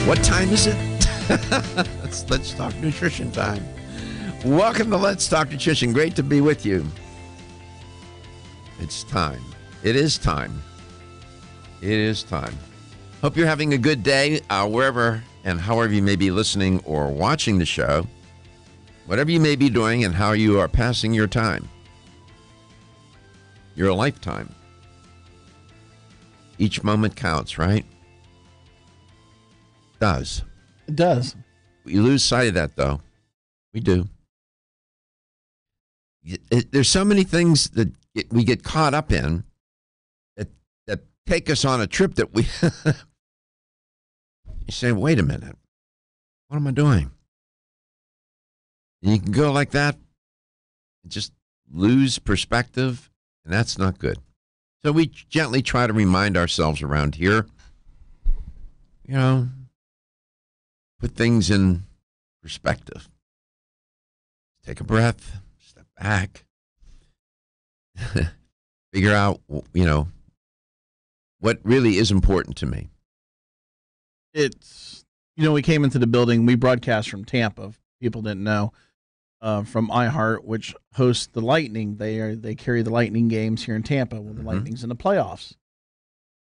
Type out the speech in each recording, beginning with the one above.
What time is it? Let's Talk Nutrition time. Welcome to Let's Talk Nutrition. Great to be with you. It's time. It is time. It is time. Hope you're having a good day wherever and however you may be listening or watching the show. Whatever you may be doing and how you are passing your time. Your lifetime. Each moment counts, right? It does. We lose sight of that, though. We do. There's so many things that we get caught up in that take us on a trip that we you say, wait a minute, what am I doing? And you can go like that and just lose perspective, and that's not good. So we gently try to remind ourselves around here, put things in perspective. Take a breath, step back, figure out, what really is important to me. It's, we came into the building, we broadcast from Tampa, if people didn't know, from iHeart, which hosts the Lightning. They carry the Lightning games here in Tampa when the Lightning's in the playoffs.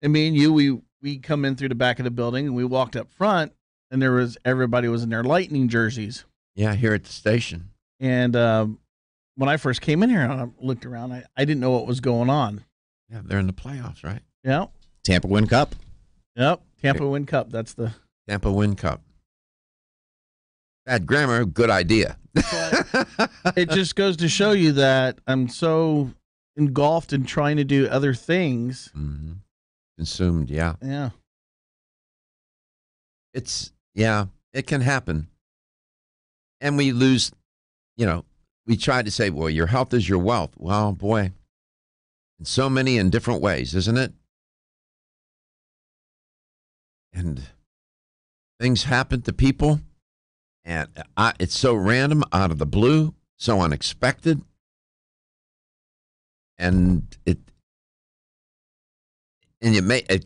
And me and you, we come in through the back of the building and we walked up front, and everybody was in their Lightning jerseys. Yeah, here at the station. And when I first came in here and I looked around, I didn't know what was going on. Yeah, they're in the playoffs, right? Yeah. Tampa Win Cup. Yep, Tampa Win Cup. That's the Tampa Win Cup. Bad grammar, good idea. It just goes to show you that I'm so engulfed in trying to do other things. Mm-hmm. Consumed, yeah. Yeah. It can happen. And we lose, we try to say, well, your health is your wealth. Well, boy, in so many and different ways, isn't it? And things happen to people, and it's so random, out of the blue, so unexpected, and it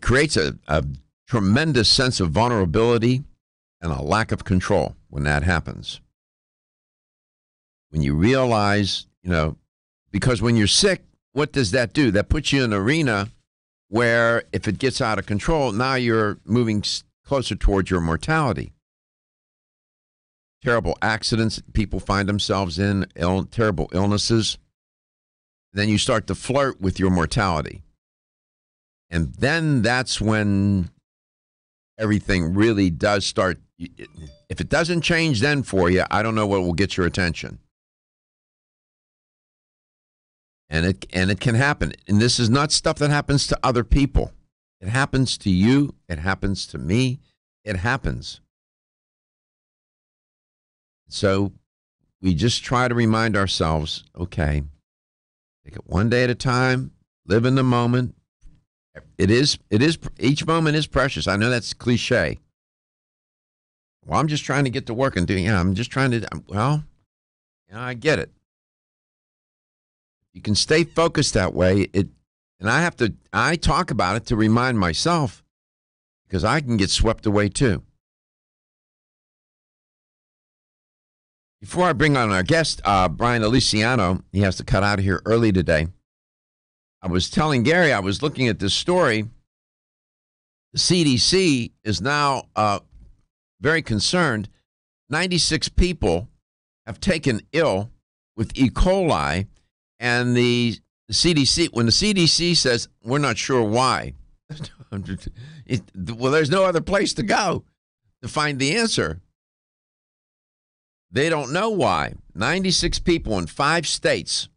creates a tremendous sense of vulnerability and a lack of control when that happens. When you realize, because when you're sick, what does that do? That puts you in an arena where if it gets out of control, now you're moving closer towards your mortality. Terrible accidents people find themselves in, terrible illnesses. Then you start to flirt with your mortality. And then that's when everything really does start. If it doesn't change then for you, I don't know what will get your attention. And it can happen. And this is not stuff that happens to other people. It happens to you. It happens to me. It happens. So we just try to remind ourselves, okay, take it one day at a time, live in the moment. It is, each moment is precious. I know that's cliche. Well, I'm just trying to get to work and I'm just trying to, I get it. You can stay focused that way. And I talk about it to remind myself, because I can get swept away too. Before I bring on our guest, Brian Aliciano, he has to cut out of here early today. I was telling Gary, I was looking at this story. The CDC is now very concerned. 96 people have taken ill with E. coli, and the CDC, when the CDC says, we're not sure why, well, there's no other place to go to find the answer. They don't know why. 96 people in 5 states,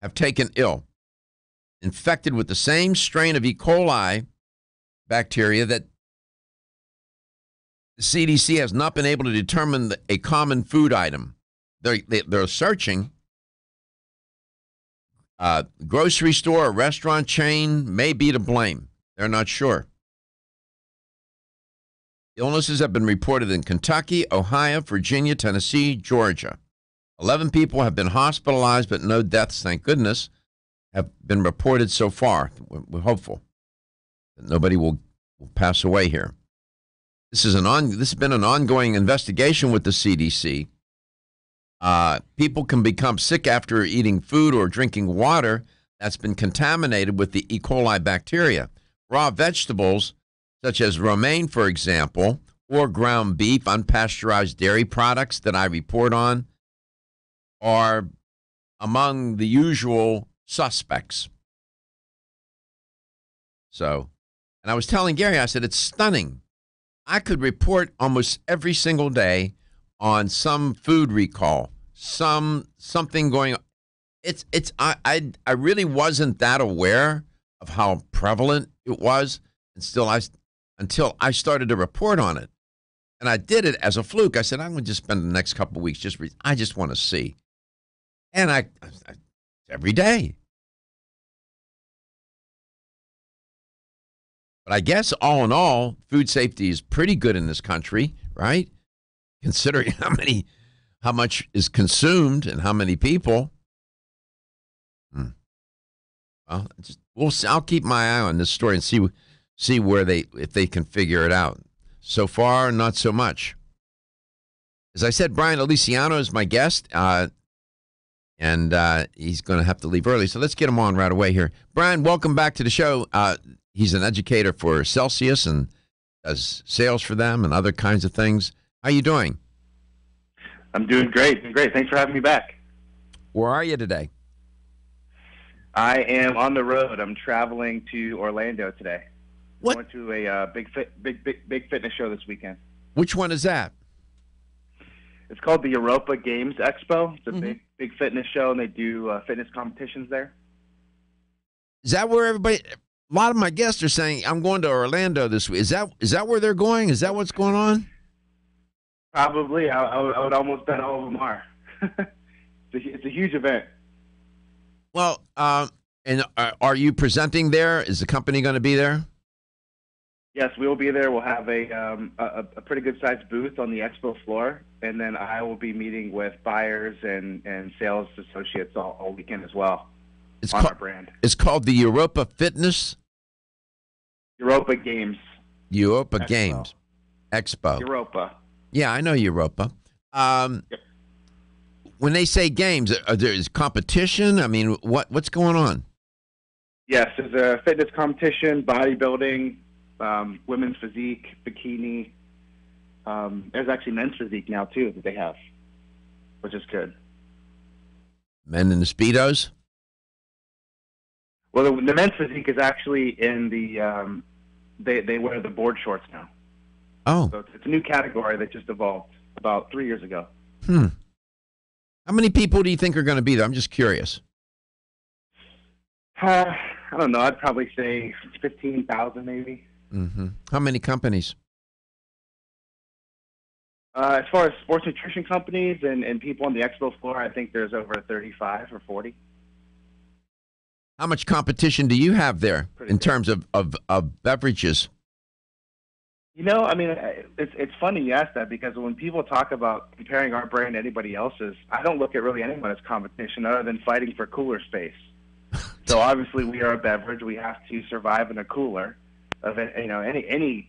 have taken ill, infected with the same strain of E. coli bacteria that the CDC has not been able to determine a common food item. They're searching. Grocery store or restaurant chain may be to blame. They're not sure. Illnesses have been reported in Kentucky, Ohio, Virginia, Tennessee, Georgia. 11 people have been hospitalized, but no deaths, thank goodness, have been reported so far. We're hopeful that nobody will pass away here. this has been an ongoing investigation with the CDC. People can become sick after eating food or drinking water that's been contaminated with the E. coli bacteria. Raw vegetables, such as romaine, for example, or ground beef, unpasteurized dairy products that I report on, are among the usual suspects. So, and I was telling Gary, I said, it's stunning. I could report almost every single day on some food recall, something going on. I really wasn't that aware of how prevalent it was until I started to report on it. And I did it as a fluke. I said, I'm going to just spend the next couple of weeks I just want to see. And I every day. But I guess all in all, food safety is pretty good in this country, right? Considering how much is consumed and how many people. Well, I'll keep my eye on this story and see if they can figure it out. So far, not so much. As I said, Brian Aliciano is my guest, and he's going to have to leave early. So let's get him on right away here. Brian, welcome back to the show. He's an educator for Celsius and does sales for them and other kinds of things. How you doing? I'm doing great. Thanks for having me back. Where are you today? I am on the road. I'm traveling to Orlando today. What? Going to a big fitness show this weekend. Which one is that? It's called the Europa Games Expo. It's a big fitness show, and they do fitness competitions there. Is that where everybody? A lot of my guests are saying, I'm going to Orlando this week. Is that where they're going? Is that what's going on? Probably. I would almost bet all of them are. It's a huge event. Well, and are you presenting there? Is the company going to be there? Yes, we will be there. We'll have a pretty good-sized booth on the expo floor, and then I will be meeting with buyers and sales associates all weekend as well. Our brand. It's called the Europa Fitness? Europa Games. Europa Expo. Games Expo. Europa. Yeah, I know Europa. Yep. When they say games, is competition? I mean, what's going on? Yes, there's a fitness competition, bodybuilding, women's physique, bikini. There's actually men's physique now, too, that they have, which is good. Men in the Speedos? Well, the men's physique is actually in the they wear the board shorts now. Oh. So it's a new category that just evolved about 3 years ago. How many people do you think are going to be there? I'm just curious. I don't know. I'd probably say 15,000 maybe. Mm-hmm. How many companies? As far as sports nutrition companies and people on the expo floor, I think there's over 35 or 40. How much competition do you have there in terms of beverages? You know, I mean, it's funny you ask that because when people talk about comparing our brand to anybody else's, I don't look at really anyone as competition other than fighting for cooler space. So obviously we are a beverage. We have to survive in a cooler. Any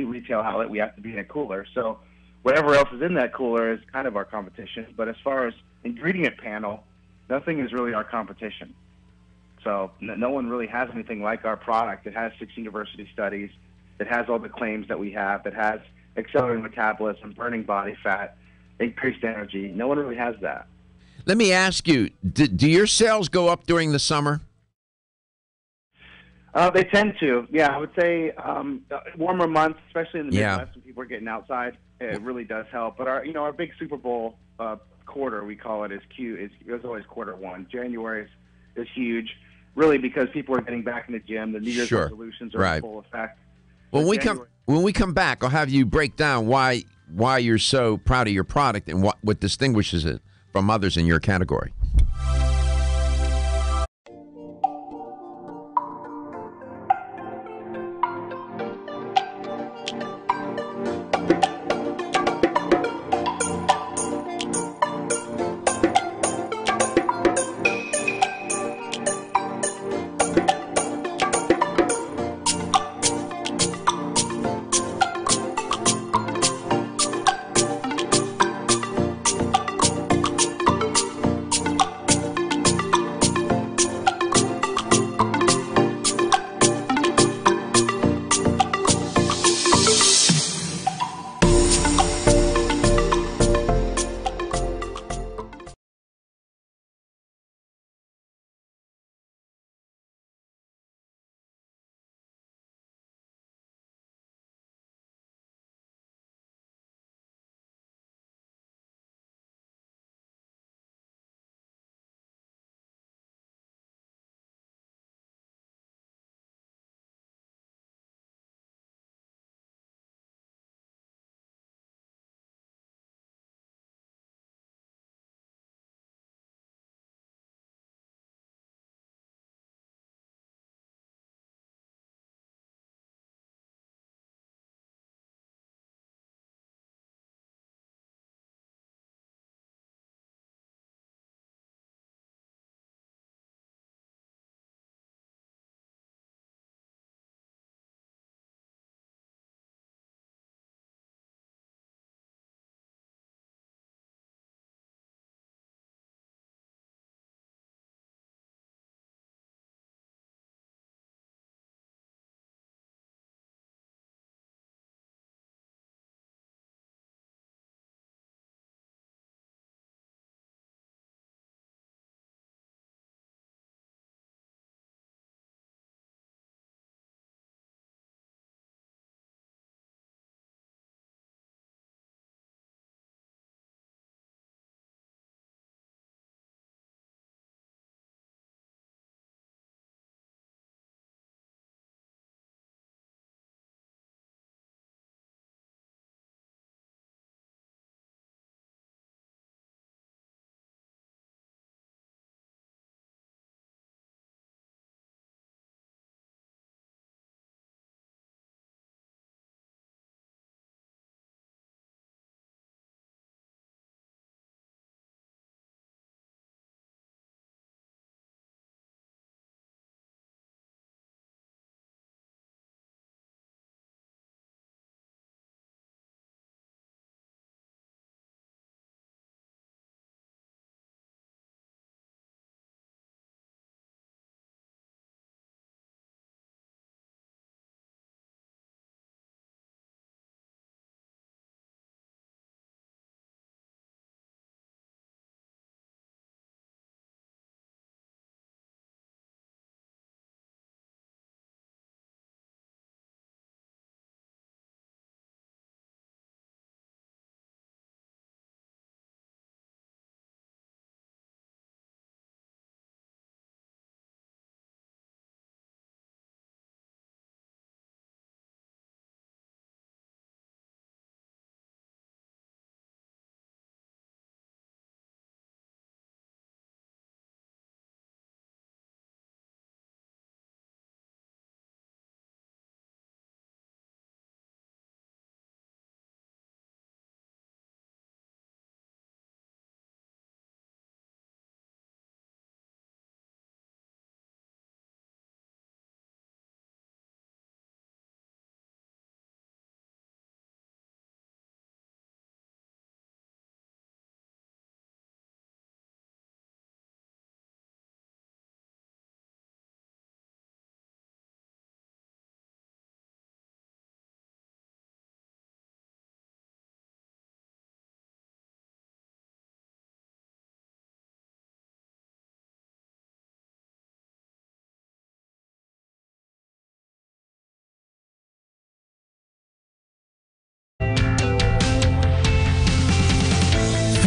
retail outlet, we have to be in a cooler. So whatever else is in that cooler is kind of our competition. But as far as ingredient panel, nothing is really our competition. So no one really has anything like our product. It has 6 university studies. It has all the claims that we have. It has accelerating metabolism, burning body fat, increased energy. No one really has that. Let me ask you, do your sales go up during the summer? They tend to. Yeah, I would say warmer months, especially in the Midwest when people are getting outside, it really does help. But our big Super Bowl quarter, we call it, is always quarter one. January is huge, really, because people are getting back in the gym. The New Year's resolutions are in full effect. When we come back, I'll have you break down why you're so proud of your product and what distinguishes it from others in your category.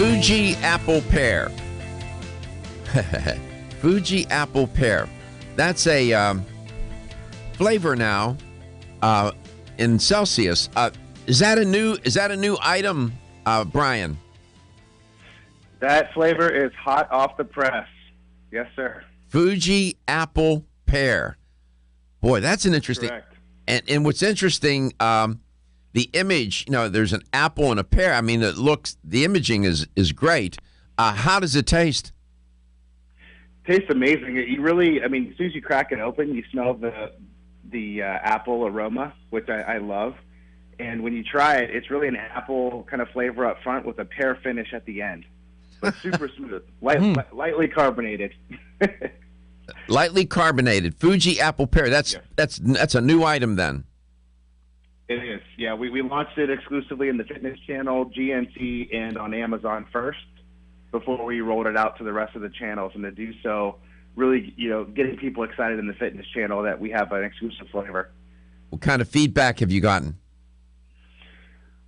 Fuji apple pear. Fuji apple pear. That's a flavor now in Celsius. Is that a new item, Brian? That flavor is hot off the press. Yes, sir. Fuji apple pear. Boy, that's an interesting. Correct. And what's interesting, the image. There's an apple and a pear. I mean, the imaging is great. How does it taste? Tastes amazing. You really, as soon as you crack it open, you smell the apple aroma, which I love. And when you try it, it's really an apple kind of flavor up front with a pear finish at the end. But super smooth, lightly carbonated. Lightly carbonated Fuji apple pear. That's a new item then. It is. Yeah, we launched it exclusively in the fitness channel, GNC, and on Amazon first before we rolled it out to the rest of the channels. And to do so, really, getting people excited in the fitness channel that we have an exclusive flavor. What kind of feedback have you gotten?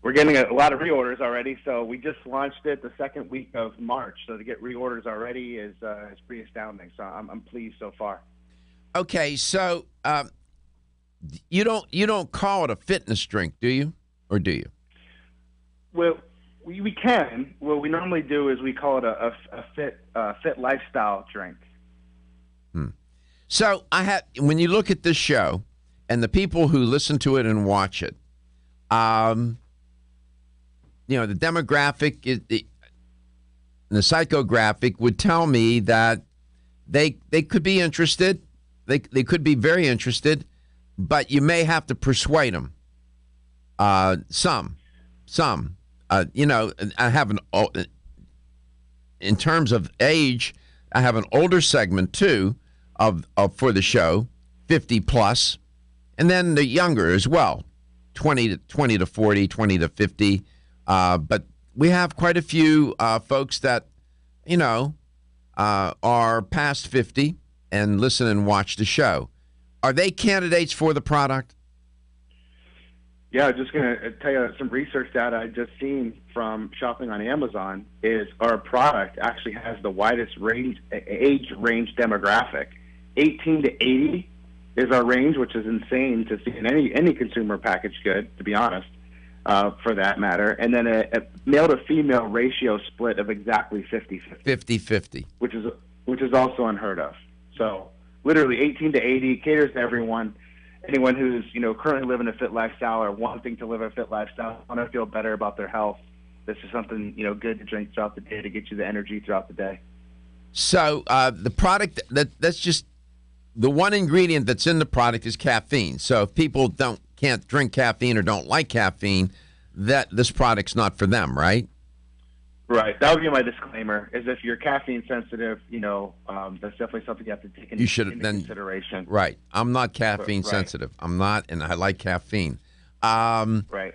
We're getting a lot of reorders already. So we just launched it the second week of March. So to get reorders already is pretty astounding. So I'm pleased so far. Okay, so you don't call it a fitness drink, do you? Or do you? Well, we can. What we normally do is we call it a fit lifestyle drink. So when you look at this show and the people who listen to it and watch it, the demographic, the psychographic would tell me that they could be interested. They could be very interested, but you may have to persuade them. Some. I have in terms of age, I have an older segment too of for the show, 50 plus, and then the younger as well, 20 to 40, 20 to 50. But we have quite a few folks that, are past 50 and listen and watch the show. Are they candidates for the product? Yeah, I'm just going to tell you some research data I just seen from shopping on Amazon is our product actually has the widest age range demographic. 18 to 80 is our range, which is insane to see in any consumer packaged good, to be honest. For that matter, and then a male to female ratio split of exactly 50-50. 50-50. Which is also unheard of. So literally 18 to 80 caters to everyone. Anyone who's currently living a fit lifestyle or wanting to live a fit lifestyle, want to feel better about their health. This is something good to drink throughout the day to get you the energy throughout the day. So the product that's just the one ingredient that's in the product is caffeine. So if people can't drink caffeine or don't like caffeine, that this product's not for them, right? Right. That would be my disclaimer, is if you're caffeine sensitive, that's definitely something you have to take into consideration. Right. I'm not caffeine sensitive. I'm not, and I like caffeine. Right.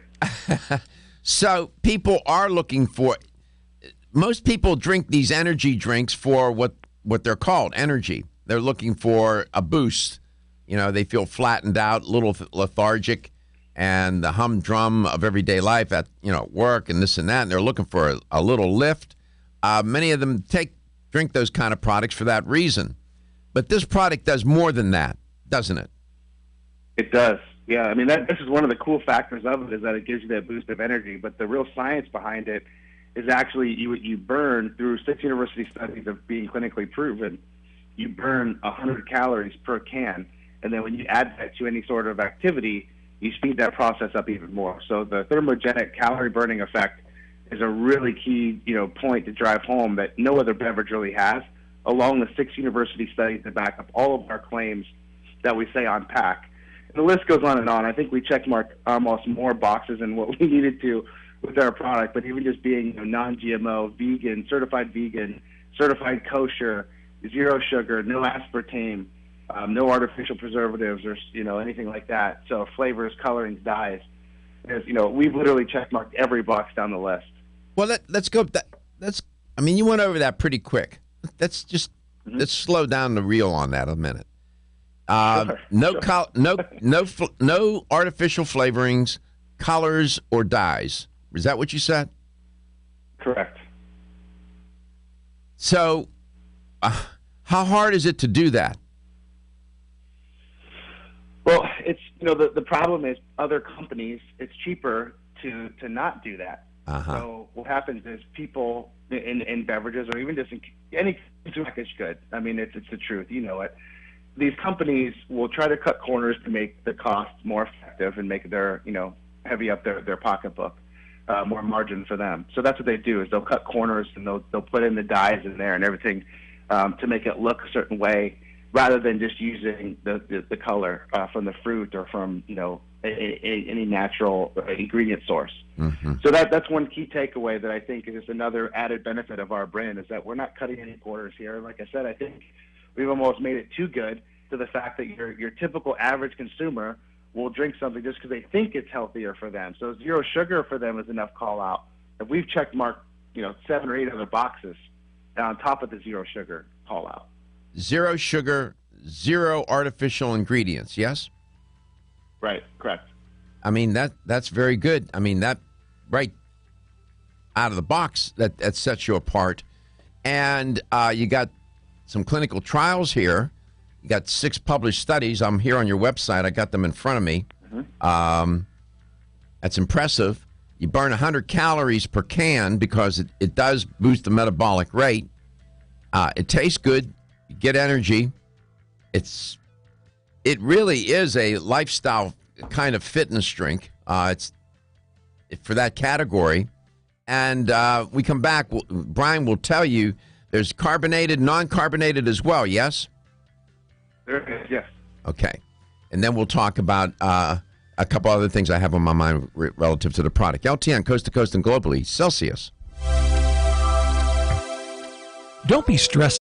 So people are looking for, most people drink these energy drinks for what they're called, energy. They're looking for a boost. They feel flattened out, a little lethargic, and the humdrum of everyday life at work and this and that, and they're looking for a little lift. Many of them drink those kind of products for that reason. But this product does more than that, doesn't it? It does. Yeah, this is one of the cool factors of it, is that it gives you that boost of energy. But the real science behind it is actually you burn, through 6 university studies of being clinically proven, you burn 100 calories per can. And then when you add that to any sort of activity, you speed that process up even more. So the thermogenic calorie burning effect is a really key, point to drive home that no other beverage really has, along with 6 university studies that back up all of our claims that we say on pack. And the list goes on and on. I think we checkmarked almost more boxes than what we needed to with our product, but even just being non-GMO, vegan, certified kosher, zero sugar, no aspartame, no artificial preservatives or anything like that. So flavors, colorings, dyes. We've literally checkmarked every box down the list. Well, let's go. You went over that pretty quick. Let's just let's slow down the reel on that a minute. Sure. No artificial flavorings, colors, or dyes. Is that what you said? Correct. So, how hard is it to do that? Well, it's the problem is other companies. It's cheaper to not do that. So what happens is people in beverages or even just in any packaged good. I mean, it's the truth. You know it. These companies will try to cut corners to make the cost more effective and make their heavy up their pocketbook, more margin for them. So that's what they do is they'll cut corners and they'll put in the dyes in there and everything to make it look a certain way, rather than just using the color from the fruit or from any natural ingredient source. Mm-hmm. So that's one key takeaway that I think is just another added benefit of our brand is that we're not cutting any corners here. Like I said, I think we've almost made it too good to the fact that your typical average consumer will drink something just because they think it's healthier for them. So zero sugar for them is enough call out. If we've checked mark 7 or 8 other boxes on top of the zero sugar call out. Zero sugar, zero artificial ingredients, yes? Right, correct. I mean, that's very good. I mean, that right out of the box, that sets you apart. And you got some clinical trials here. You got 6 published studies. I'm here on your website. I got them in front of me. Mm-hmm. That's impressive. You burn 100 calories per can because it does boost the metabolic rate. It tastes good. You get energy. It really is a lifestyle kind of fitness drink. It's for that category. And we come back. Brian will tell you there's carbonated, non-carbonated as well, yes? There is, yes. Okay. And then we'll talk about a couple other things I have on my mind relative to the product. LTN, coast to coast and globally. Celsius. Don't be stressed.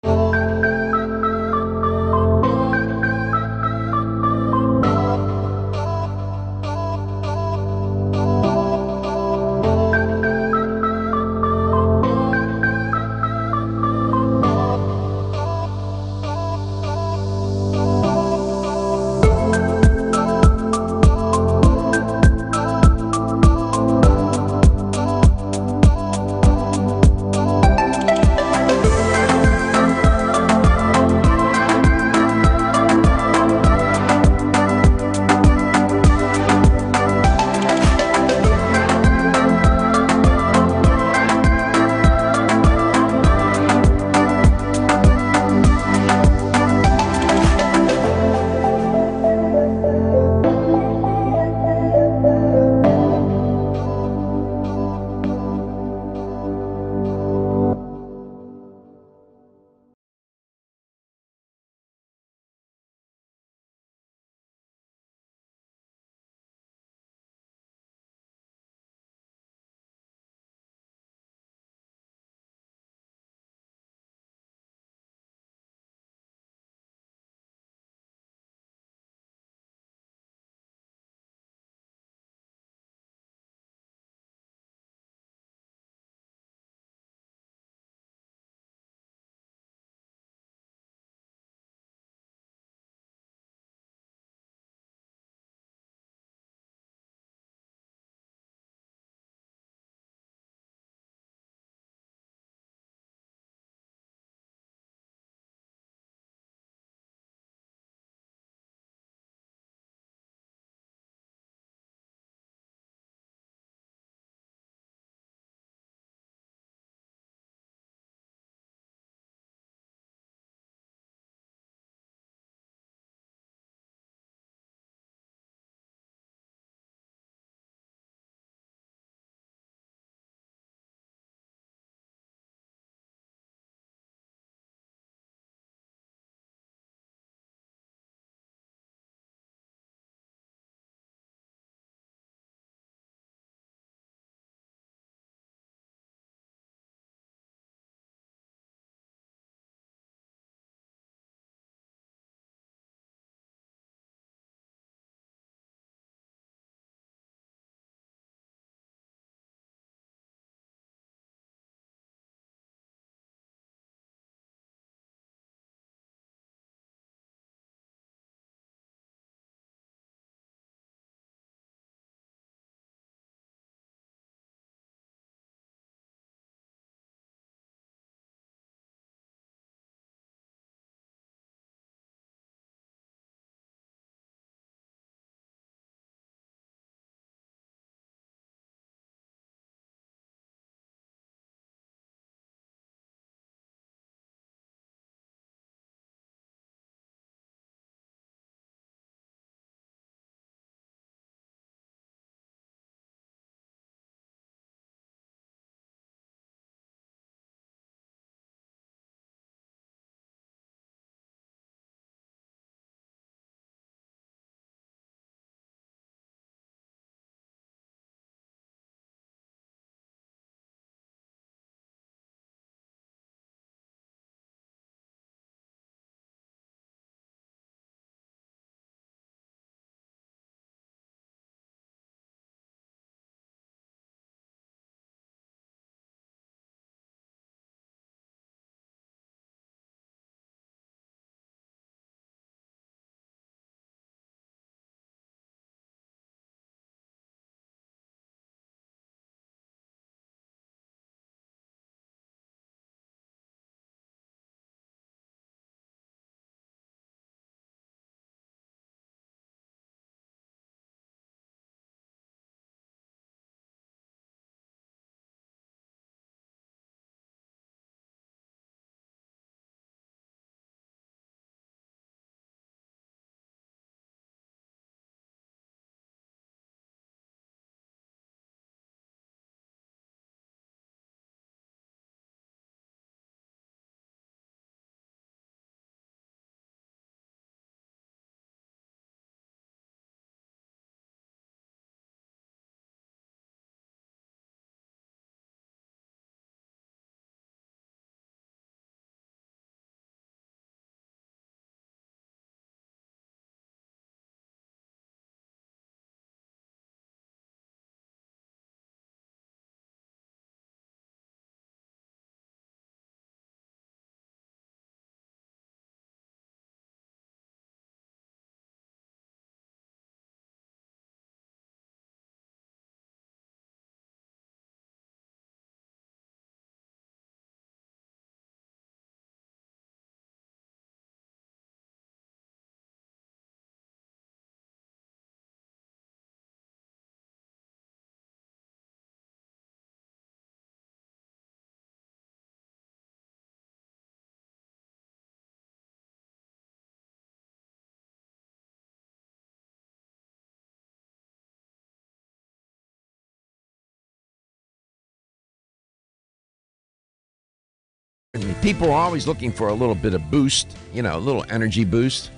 I mean, people are always looking for a little bit of boost, a little energy boost.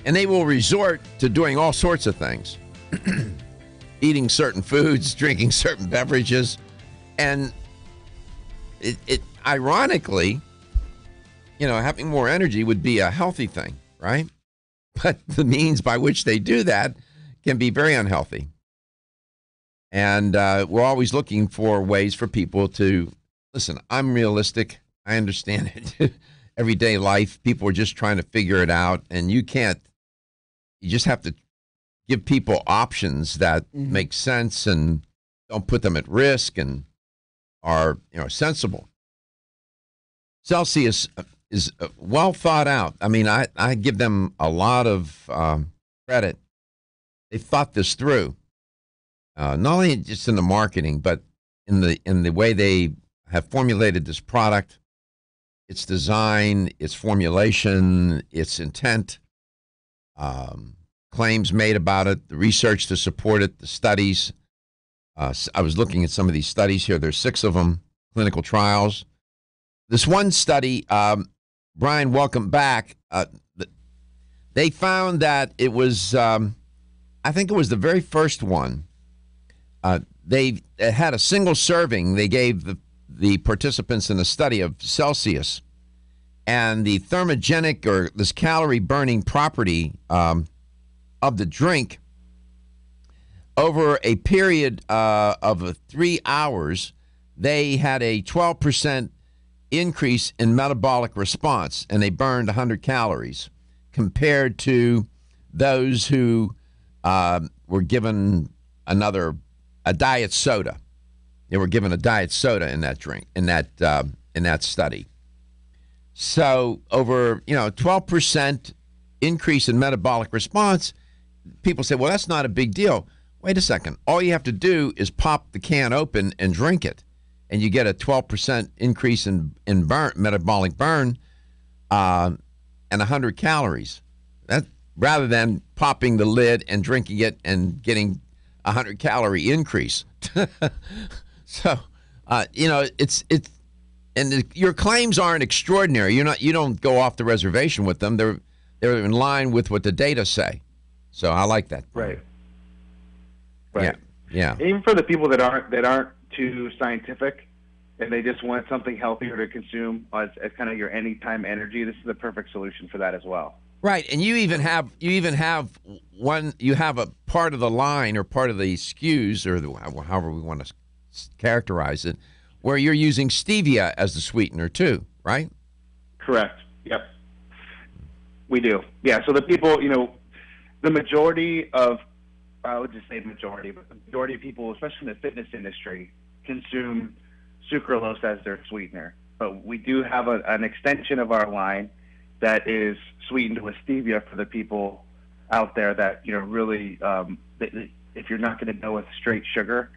And they will resort to doing all sorts of things. Eating certain foods, drinking certain beverages. And it ironically, having more energy would be a healthy thing, right? But the means by which they do that can be very unhealthy. And we're always looking for ways for people to, listen, I'm realistic. I understand it. Everyday life, people are just trying to figure it out. And you just have to give people options that make sense and don't put them at risk and are, sensible. Celsius is well thought out. I mean, I give them a lot of credit. They thought this through, not only just in the marketing, but in the way they have formulated this product, its design, its formulation, its intent, claims made about it, the research to support it, the studies. I was looking at some of these studies here. There's 6 of them, clinical trials. This one study, Brian, welcome back. They found that it was, I think it was the very first one. They had a single serving. They gave the participants in the study of Celsius, and the thermogenic, or this calorie burning property of the drink over a period of 3 hours, they had a 12% increase in metabolic response, and they burned 100 calories compared to those who were given a diet soda. They were given a diet soda in that drink, in that study. So over 12% increase in metabolic response. People say, well, that's not a big deal. Wait a second. All you have to do is pop the can open and drink it, and you get a 12% increase in metabolic burn and 100 calories. That, rather than popping the lid and drinking it and getting a 100-calorie increase. So, it's and your claims aren't extraordinary. You don't go off the reservation with them. They're in line with what the data say. So I like that. Right. Yeah. Even for the people that aren't too scientific and they just want something healthier to consume as kind of your anytime energy, this is the perfect solution for that as well. Right, and you even have one. You have a part of the line or part of the SKUs, or however we want to characterize it, where you're using stevia as the sweetener too, right? Correct. Yep. We do. Yeah. So the people, the majority of, I would just say majority, but the majority of people, especially in the fitness industry, consume sucralose as their sweetener. But we do have an extension of our line that is sweetened with stevia for the people out there that, really, if you're not going to go with straight sugar,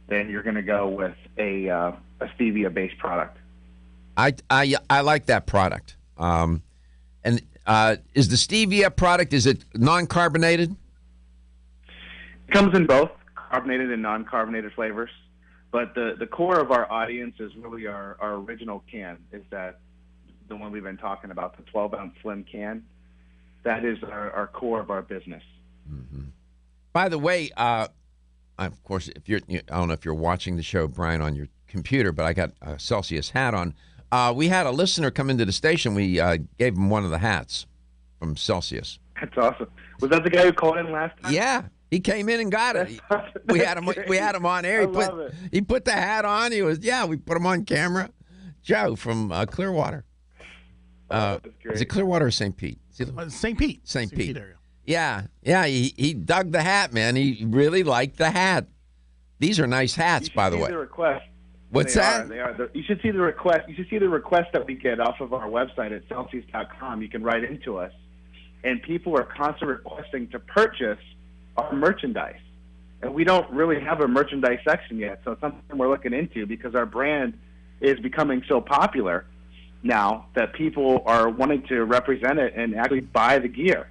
then you're going to go with a stevia-based product. I like that product. And is the stevia product, is it non-carbonated? It comes in both carbonated and non-carbonated flavors. But the core of our audience is really our original can, is that the one we've been talking about, the 12-ounce slim can. That is our core of our business. Mm-hmm. By the way, of course, I don't know if you're watching the show, Brian, on your computer, but I got a Celsius hat on. We had a listener come into the station. We gave him one of the hats from Celsius. That's awesome. Was that the guy who called in last time? Yeah, he came in and got it. We had him on air. He put the hat on. We put him on camera. Joe from Clearwater. Is it Clearwater or St. Pete? St. Pete. St. Pete area. Yeah. He dug the hat, man. He really liked the hat. These are nice hats, by the way. The request. What's that? They are. You should see the request. You should see the request that we get off of our website at Celsius.com. You can write into us, and people are constantly requesting to purchase our merchandise. And we don't really have a merchandise section yet, so it's something we're looking into because our brand is becoming so popular now that people are wanting to represent it and actually buy the gear.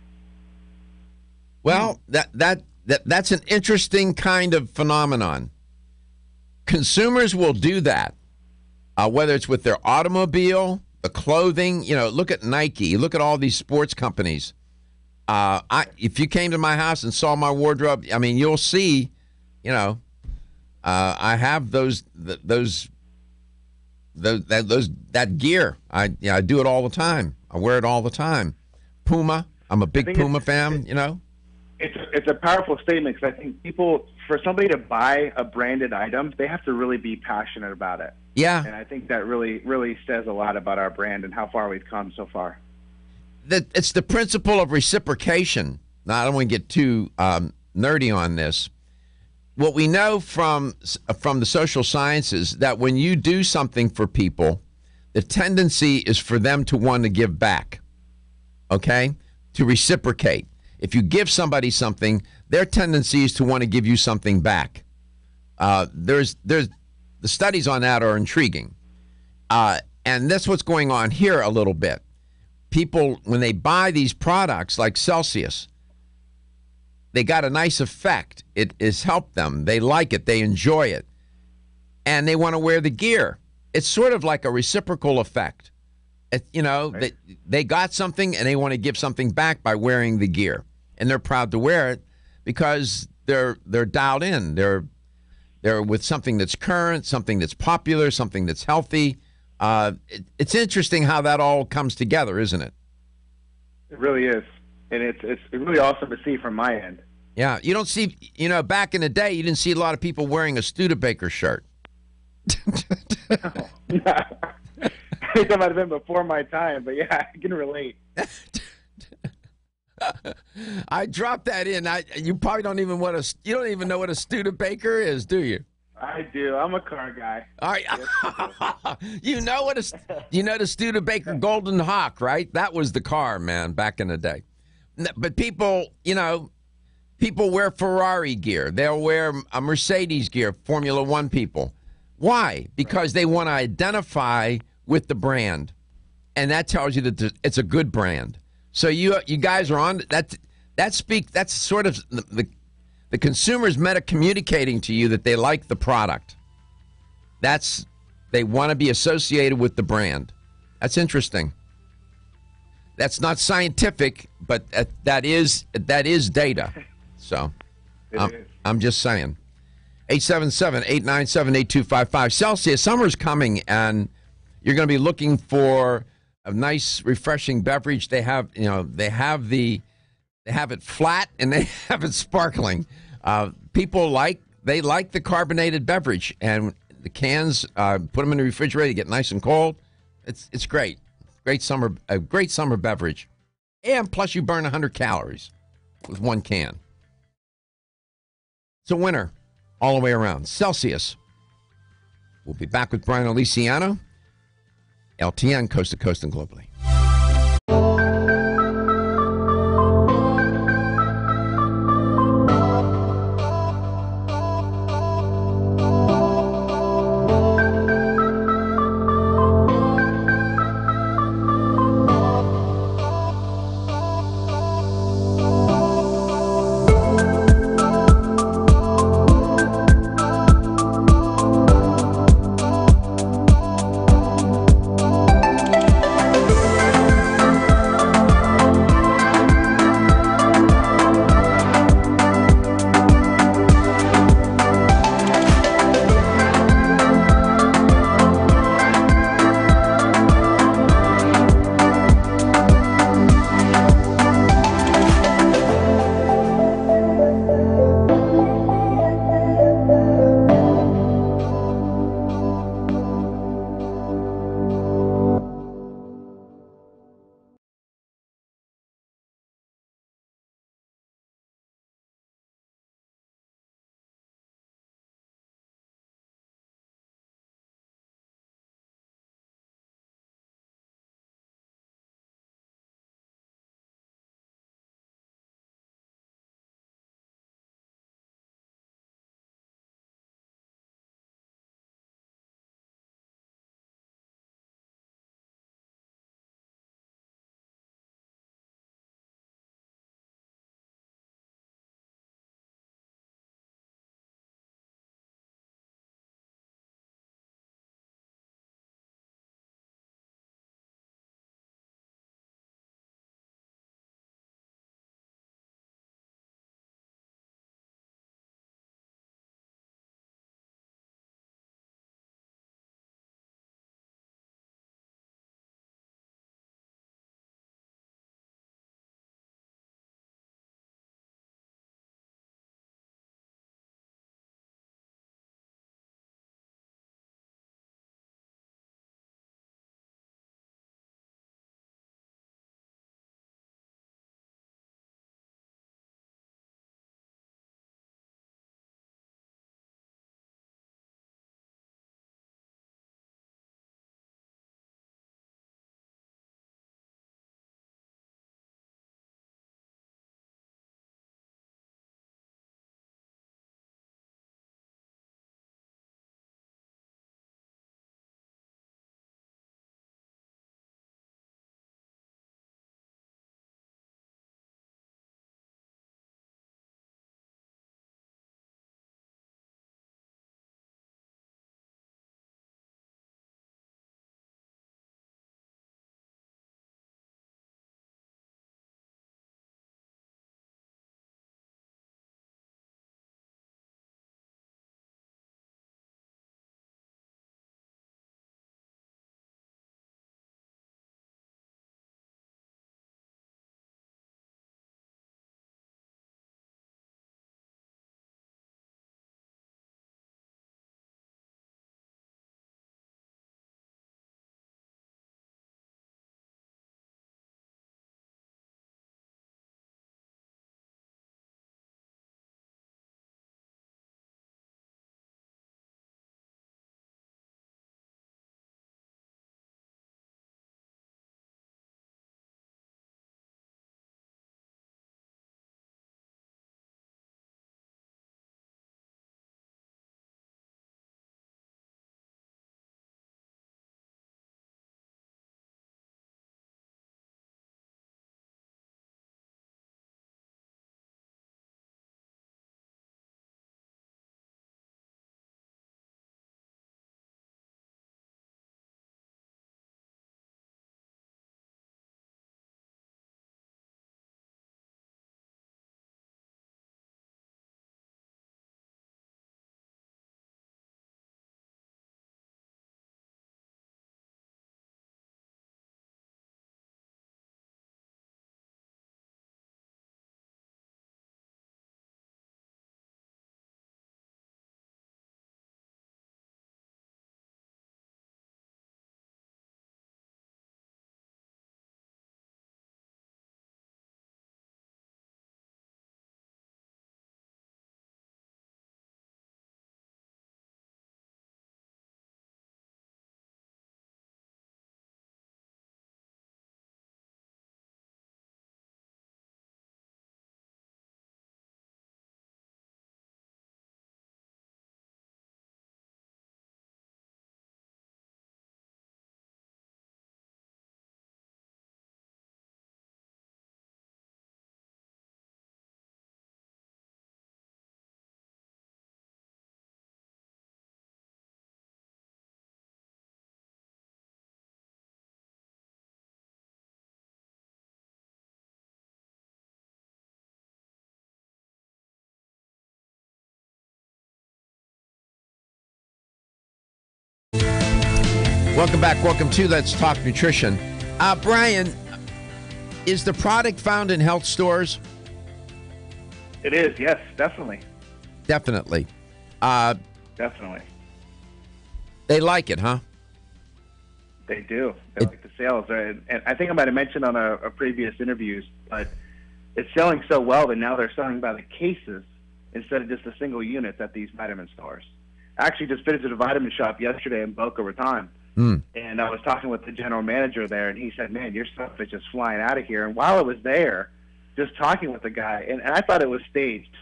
Well, that's an interesting kind of phenomenon. Consumers will do that. whether it's with their automobile, the clothing. Look at Nike. Look at all these sports companies. If you came to my house and saw my wardrobe, I mean, you'll see, I have that gear. I do it all the time. I wear it all the time. Puma. I'm a big Puma fan. It's a powerful statement because I think for somebody to buy a branded item, they have to really be passionate about it. Yeah. And I think that really, really says a lot about our brand and how far we've come so far. It's the principle of reciprocation. Now, I don't want to get too nerdy on this. What we know from the social sciences, that when you do something for people, the tendency is for them to want to give back, okay, to reciprocate. If you give somebody something, their tendency is to want to give you something back. The studies on that are intriguing, and that's what's going on here a little bit. People, when they buy these products like Celsius, they got a nice effect. It has helped them. They like it. They enjoy it. And they want to wear the gear. It's sort of like a reciprocal effect. Right. They got something and they want to give something back by wearing the gear. And they're proud to wear it because they're dialed in. They're with something that's current, something that's popular, something that's healthy. It's interesting how that all comes together, isn't it? It really is. And it's really awesome to see from my end. Yeah, you don't see, back in the day, you didn't see a lot of people wearing a Studebaker shirt. I think that might have been before my time, but yeah, I can relate. I dropped that in. You probably don't even know what a Studebaker is, do you? I do. I'm a car guy. All right. You know the Studebaker Golden Hawk, right? That was the car, man, back in the day. But people wear Ferrari gear. They'll wear a Mercedes gear, Formula One people. Why? Because they want to identify with the brand. And that tells you that it's a good brand. So you guys are on that. That's sort of the consumer's communicating to you that they like the product. They want to be associated with the brand. That's interesting. That's not scientific, but that is data. So I'm just saying. 877-897-8255. Celsius, summer's coming, and you're going to be looking for a nice, refreshing beverage. They have it flat and they have it sparkling. People like the carbonated beverage, and the cans, put them in the refrigerator, get nice and cold. It's great. A great summer beverage. And plus you burn 100 calories with one can. It's a winner all the way around. Celsius. We'll be back with Brian Aliciano. LTN, Coast to Coast and globally. Welcome back. Welcome to Let's Talk Nutrition. Brian, is the product found in health stores? It is, yes, definitely. Definitely. Definitely. They like it, huh? They do. They like the sales. And I think I might have mentioned on a previous interviews, but it's selling so well that now they're selling by the cases instead of just a single unit at these vitamin stores. I actually just visited a vitamin shop yesterday in Boca Raton, and I was talking with the general manager there, and he said, man, your stuff is just flying out of here. And while I was there, just talking with the guy, and I thought it was staged,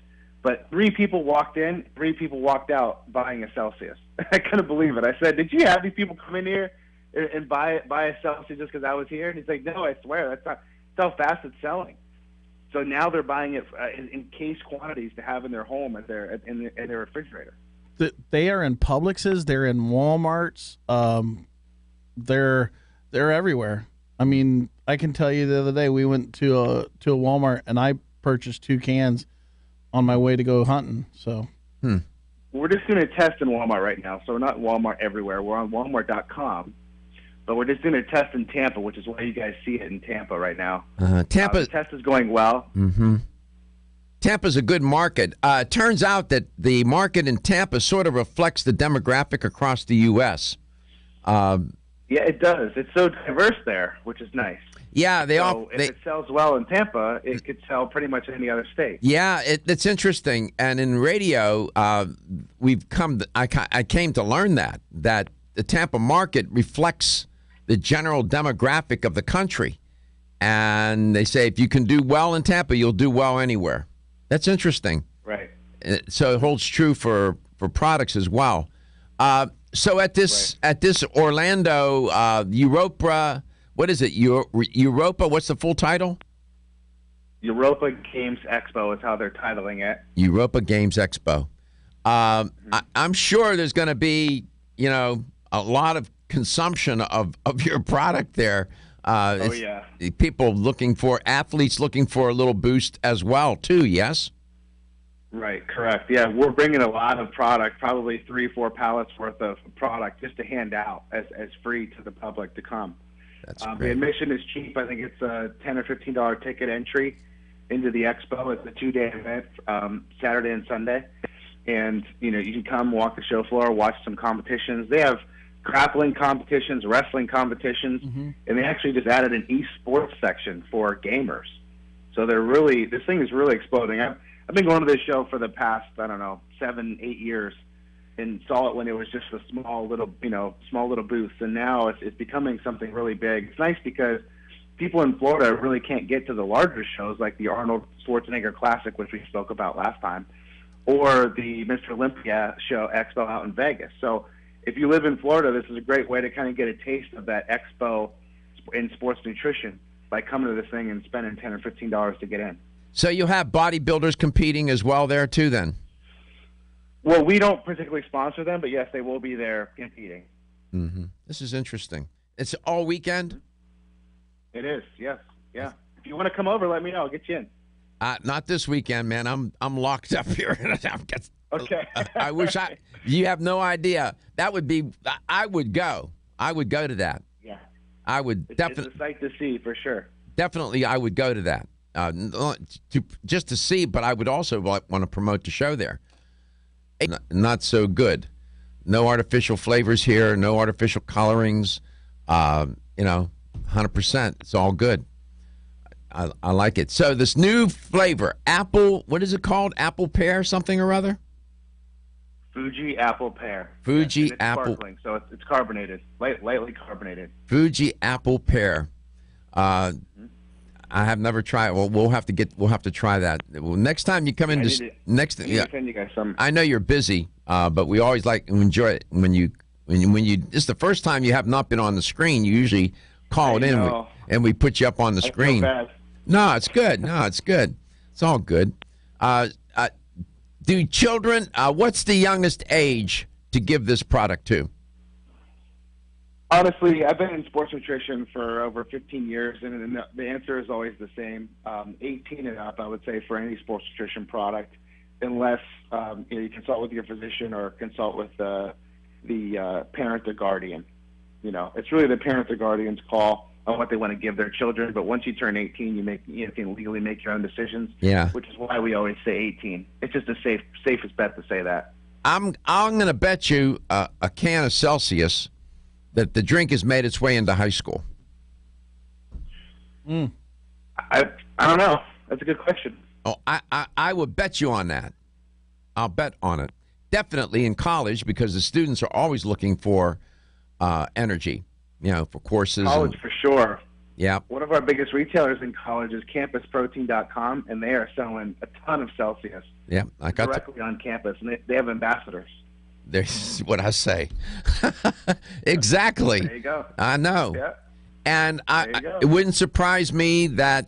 but 3 people walked in, 3 people walked out buying a Celsius. I couldn't believe it. I said, did you have these people come in here and buy a Celsius just because I was here? And he's like, no, I swear, that's how fast it's selling. So now they're buying it in case quantities to have in their home in their refrigerator. They are in Publix's. They're in Walmart's. They're everywhere. I mean, I can tell you the other day we went to a Walmart and I purchased 2 cans on my way to go hunting. So we're just doing a test in Walmart right now. So we're not Walmart everywhere. We're on Walmart.com. But we're just doing a test in Tampa, which is why you guys see it in Tampa right now. Tampa. The test is going well. Mm-hmm. Tampa's a good market. It turns out that the market in Tampa sort of reflects the demographic across the U.S. Yeah, it does. It's so diverse there, which is nice. Yeah, if it sells well in Tampa, it could sell pretty much in any other state. Yeah, it's interesting. And in radio, I came to learn that the Tampa market reflects the general demographic of the country. And they say if you can do well in Tampa, you'll do well anywhere. That's interesting. Right. So it holds true for products as well. So at this Orlando Europa, what is it? Europa, what's the full title? Europa Games Expo is how they're titling it. Europa Games Expo. I'm sure there's going to be, a lot of consumption of your product there. Oh, yeah. Athletes looking for a little boost as well, too, yes? Right, correct. Yeah, we're bringing a lot of product, probably 3-4 pallets worth of product just to hand out as free to the public to come. That's great. The admission is cheap. I think it's a $10 or $15 ticket entry into the expo. It's a 2-day event, Saturday and Sunday. And, you can come walk the show floor, watch some competitions. They have grappling competitions, wrestling competitions, and they actually just added an esports section for gamers. So this thing is really exploding. I've been going to this show for the past, 7-8 years, and saw it when it was just a small little booth, and now it's becoming something really big. It's nice because people in Florida really can't get to the larger shows like the Arnold Schwarzenegger Classic, which we spoke about last time, or the Mr. Olympia show expo out in Vegas. So if you live in Florida, this is a great way to kind of get a taste of that expo in sports nutrition by coming to this thing and spending $10 or $15 to get in. So you'll have bodybuilders competing as well there too then? Well, we don't particularly sponsor them, but yes, they will be there competing. Mm-hmm. This is interesting. It's all weekend? It is, yes. Yeah. If you want to come over, let me know. I'll get you in. Not this weekend, man. I'm locked up here. Okay. I wish you have no idea. That would be, I would go. I would go to that. Yeah. I would definitely. It's a sight to see for sure. Definitely, I would go to that. Just to see, but I would also want to promote the show there. Not so good. No artificial flavors here, no artificial colorings. 100%. It's all good. I like it. So this new flavor, apple, what is it called? Apple pear something or other? Fuji apple pear. Fuji it's apple. Sparkling, so it's carbonated, lightly carbonated. Fuji apple pear. I have never tried. Well, we'll have to try that. Well, next time you come in, send you guys some. I know you're busy, but we always like to enjoy it when you. This is the first time you have not been on the screen. You usually call it in and we put you up on the screen. No, it's good. It's all good. Do children? What's the youngest age to give this product to? Honestly, I've been in sports nutrition for over 15 years, and the answer is always the same. 18 and up, I would say, for any sports nutrition product, unless you consult with your physician or consult with the parent or guardian. It's really the parents or guardians' call on what they want to give their children. But once you turn 18, you can legally make your own decisions. Yeah. Which is why we always say 18. It's just the safest bet to say that. I'm going to bet you a can of Celsius that the drink has made its way into high school. I don't know. That's a good question. Oh, I would bet you on that. I'll bet on it. Definitely in college, because the students are always looking for energy, for courses. College for sure. Yeah. One of our biggest retailers in college is campusprotein.com, and they are selling a ton of Celsius. Yeah, I got directly on campus, and they have ambassadors. There's what I say. Exactly. There you go. I know. Yeah. And it wouldn't surprise me that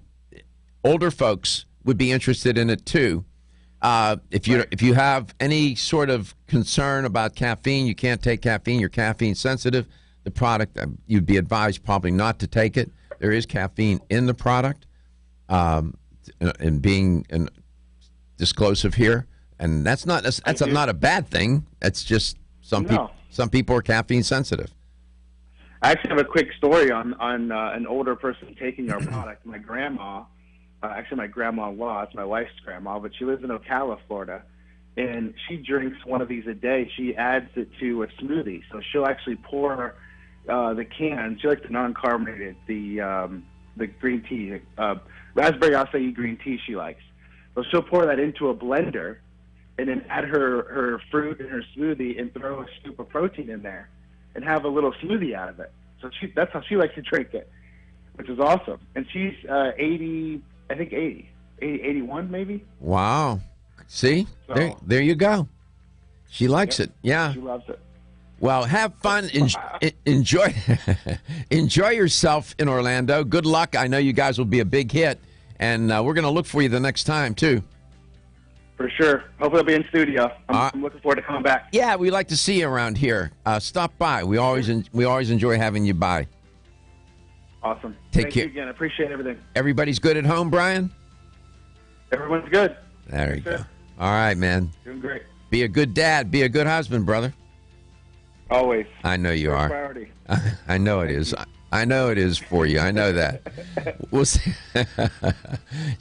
older folks would be interested in it too. If you have any sort of concern about caffeine, you can't take caffeine, you're caffeine sensitive, the product, you'd be advised probably not to take it. There is caffeine in the product, and being disclosive here, and that's not a bad thing. That's just some people are caffeine sensitive. I actually have a quick story on an older person taking our product. My grandma, my grandma-in-law, it's my wife's grandma, but she lives in Ocala, Florida, and she drinks one of these a day. She adds it to a smoothie, so she'll actually pour the can. She likes the non-carbonated, the green tea, raspberry acai green tea she likes. So she'll pour that into a blender and then add her fruit in her smoothie and throw a scoop of protein in there and have a little smoothie out of it. So that's how she likes to drink it, which is awesome. And she's 80, 81 maybe. Wow. See? So, there you go. She likes it. Yeah. She loves it. Well, have fun. Enjoy enjoy yourself in Orlando. Good luck. I know you guys will be a big hit, and we're going to look for you the next time, too. For sure. Hopefully I'll be in studio. I'm looking forward to coming back. Yeah, we like to see you around here. Stop by. We always enjoy having you by. Awesome. Thank you again. I appreciate everything. Everybody's good at home, Brian? Everyone's good. There you go. All right, man. Doing great. Be a good dad. Be a good husband, brother. Always. I know you are. Priority. I know it is. I know it is for you. I know that. We'll see.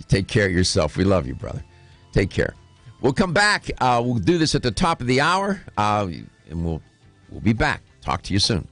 Take care of yourself. We love you, brother. Take care. We'll come back. We'll do this at the top of the hour, and we'll be back. Talk to you soon.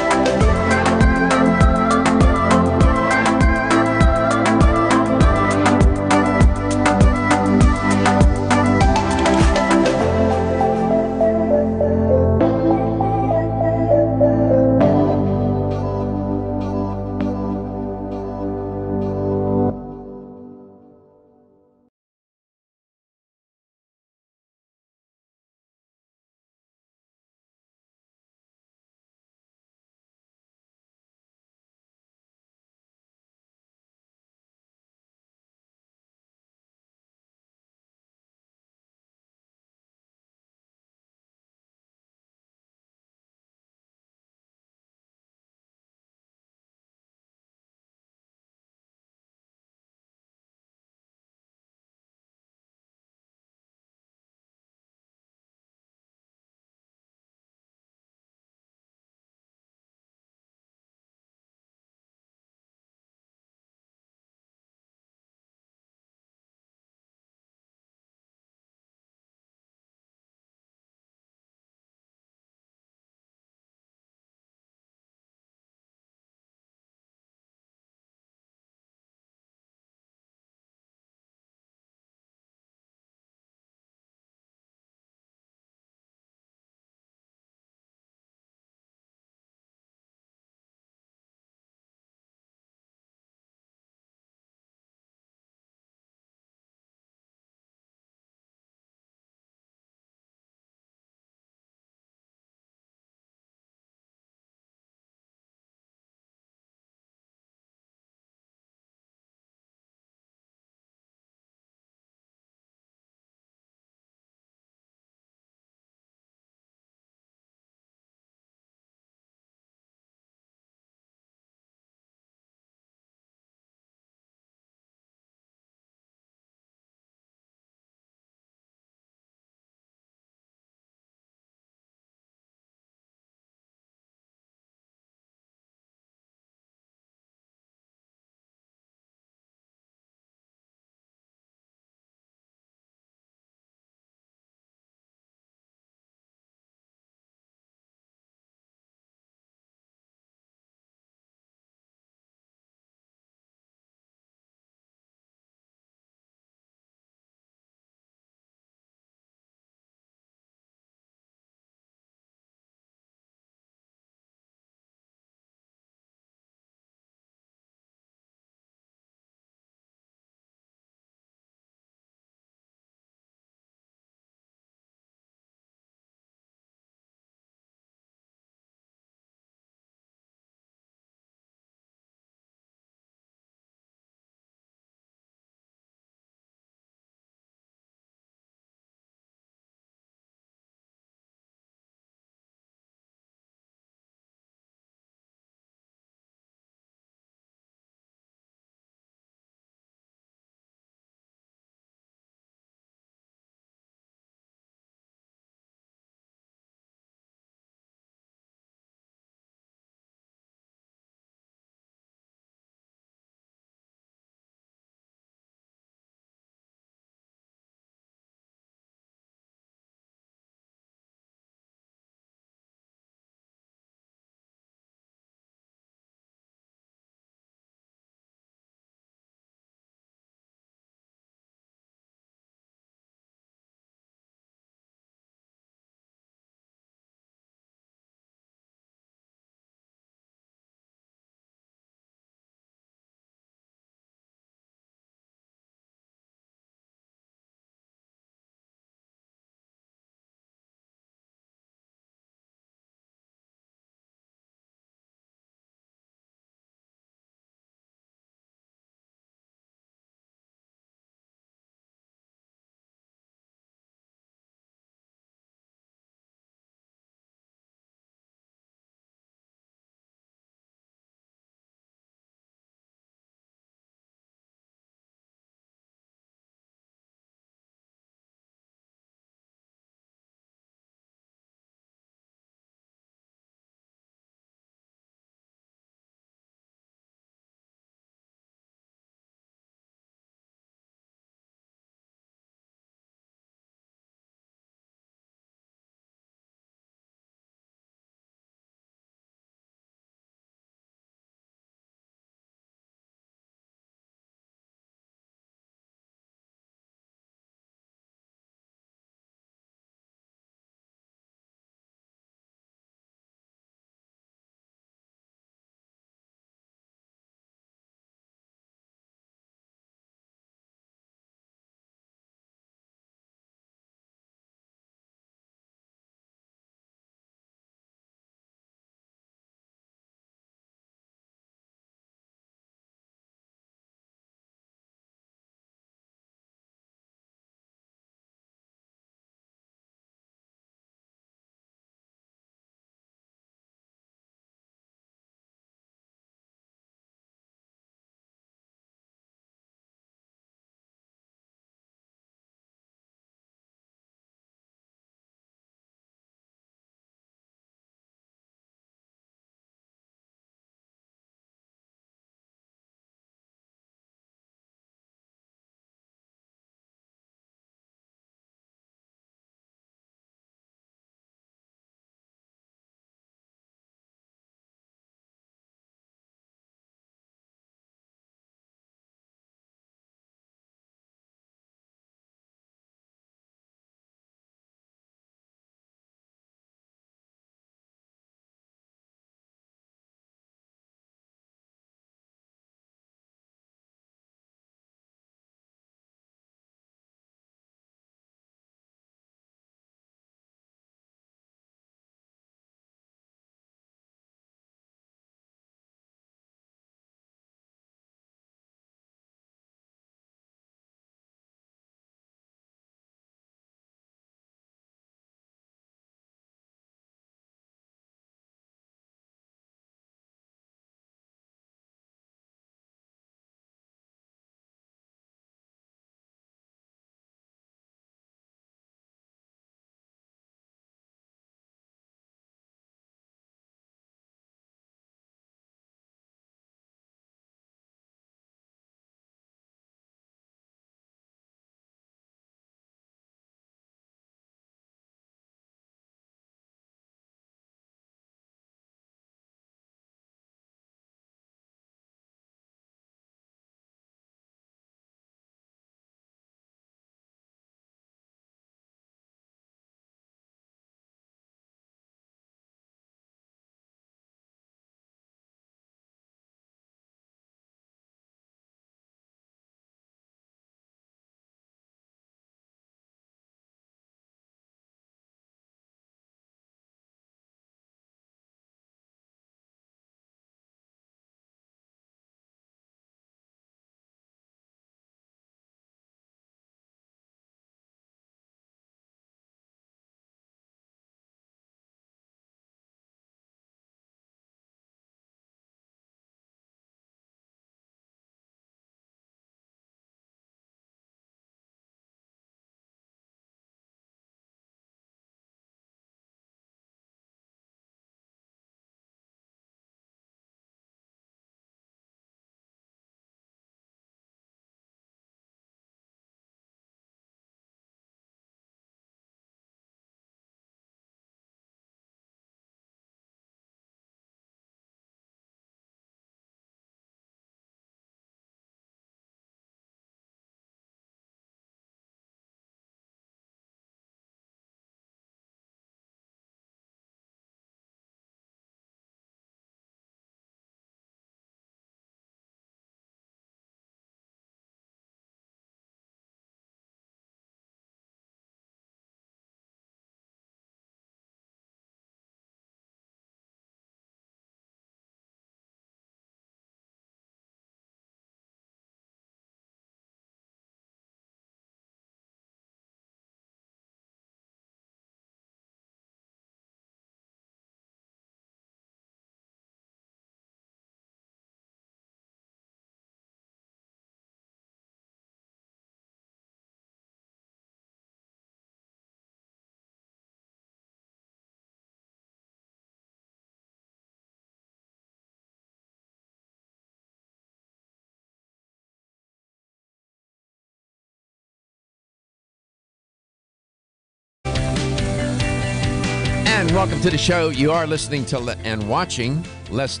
And welcome to the show. You are listening to and watching Let's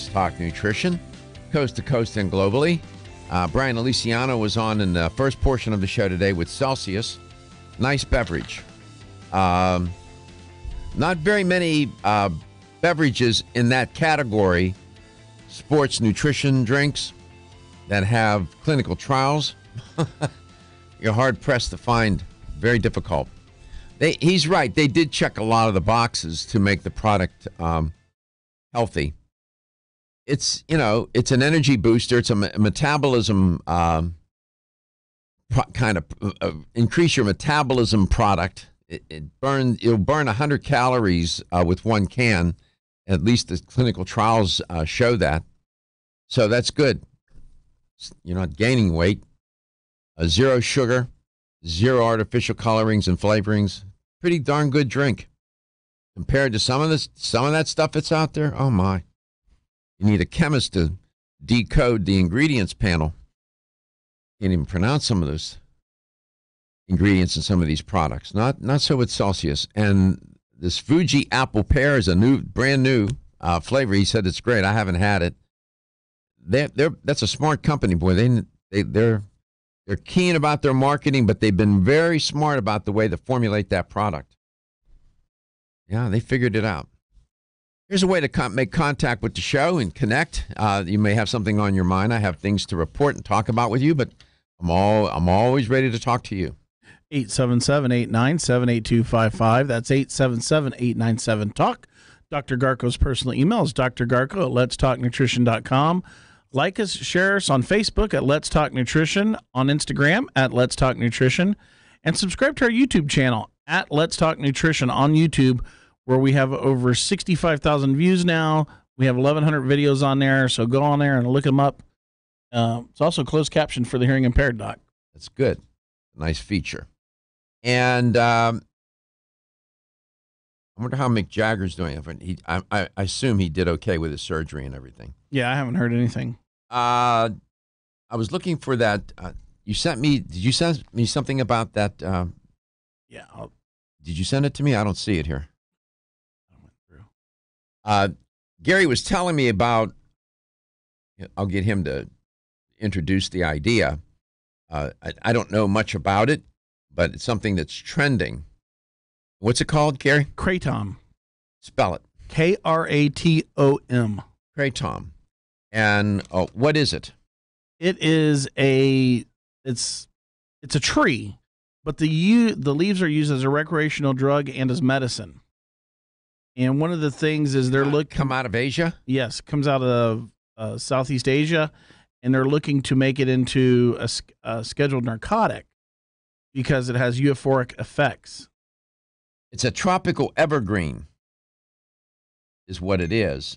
Talk Nutrition, coast to coast and globally. Brian Aliciano was on in the first portion of the show today with Celsius. Nice beverage. Not very many beverages in that category, sports nutrition drinks, that have clinical trials. You're hard-pressed to find. Very difficult. He's right. They did check a lot of the boxes to make the product healthy. It's an energy booster. It's a metabolism kind of increase your metabolism product. You'll burn 100 calories with one can. At least the clinical trials show that. So that's good. You're not gaining weight. Zero sugar, zero artificial colorings and flavorings. Pretty darn good drink compared to some of that stuff that's out there. Oh my! You need a chemist to decode the ingredients panel. Can't even pronounce some of those ingredients in some of these products. Not so with Celsius. And this Fuji apple pear is a brand new flavor. He said it's great. I haven't had it. That's a smart company, boy. They're keen about their marketing, but they've been very smart about the way they formulate that product. Yeah, they figured it out. Here's a way to make contact with the show and connect. You may have something on your mind. I have things to report and talk about with you, but I'm always ready to talk to you. 877-897-8255. That's 877-897-TALK. Dr. Garko's personal email is drgarko@letstalknutrition.com. Like us, share us on Facebook at Let's Talk Nutrition, on Instagram at Let's Talk Nutrition, and subscribe to our YouTube channel at Let's Talk Nutrition on YouTube, where we have over 65,000 views now. We have 1,100 videos on there, so go on there and look them up. It's also closed caption for the hearing impaired, Doc. That's good. Nice feature. And I wonder how Mick Jagger's doing. I assume he did okay with his surgery and everything. Yeah, I haven't heard anything. I was looking for that. Did you send me something about that? Yeah. Did you send it to me? I don't see it here. I went through. Gary was telling me about, I'll get him to introduce the idea. I don't know much about it, but it's something that's trending. What's it called, Gary? Kratom. Spell it. Kratom. Kratom. And what is it? It is it's a tree, but the leaves are used as a recreational drug and as medicine. And one of the things is come out of Asia? Yes, comes out of Southeast Asia, and they're looking to make it into a scheduled narcotic because it has euphoric effects. It's a tropical evergreen, is what it is.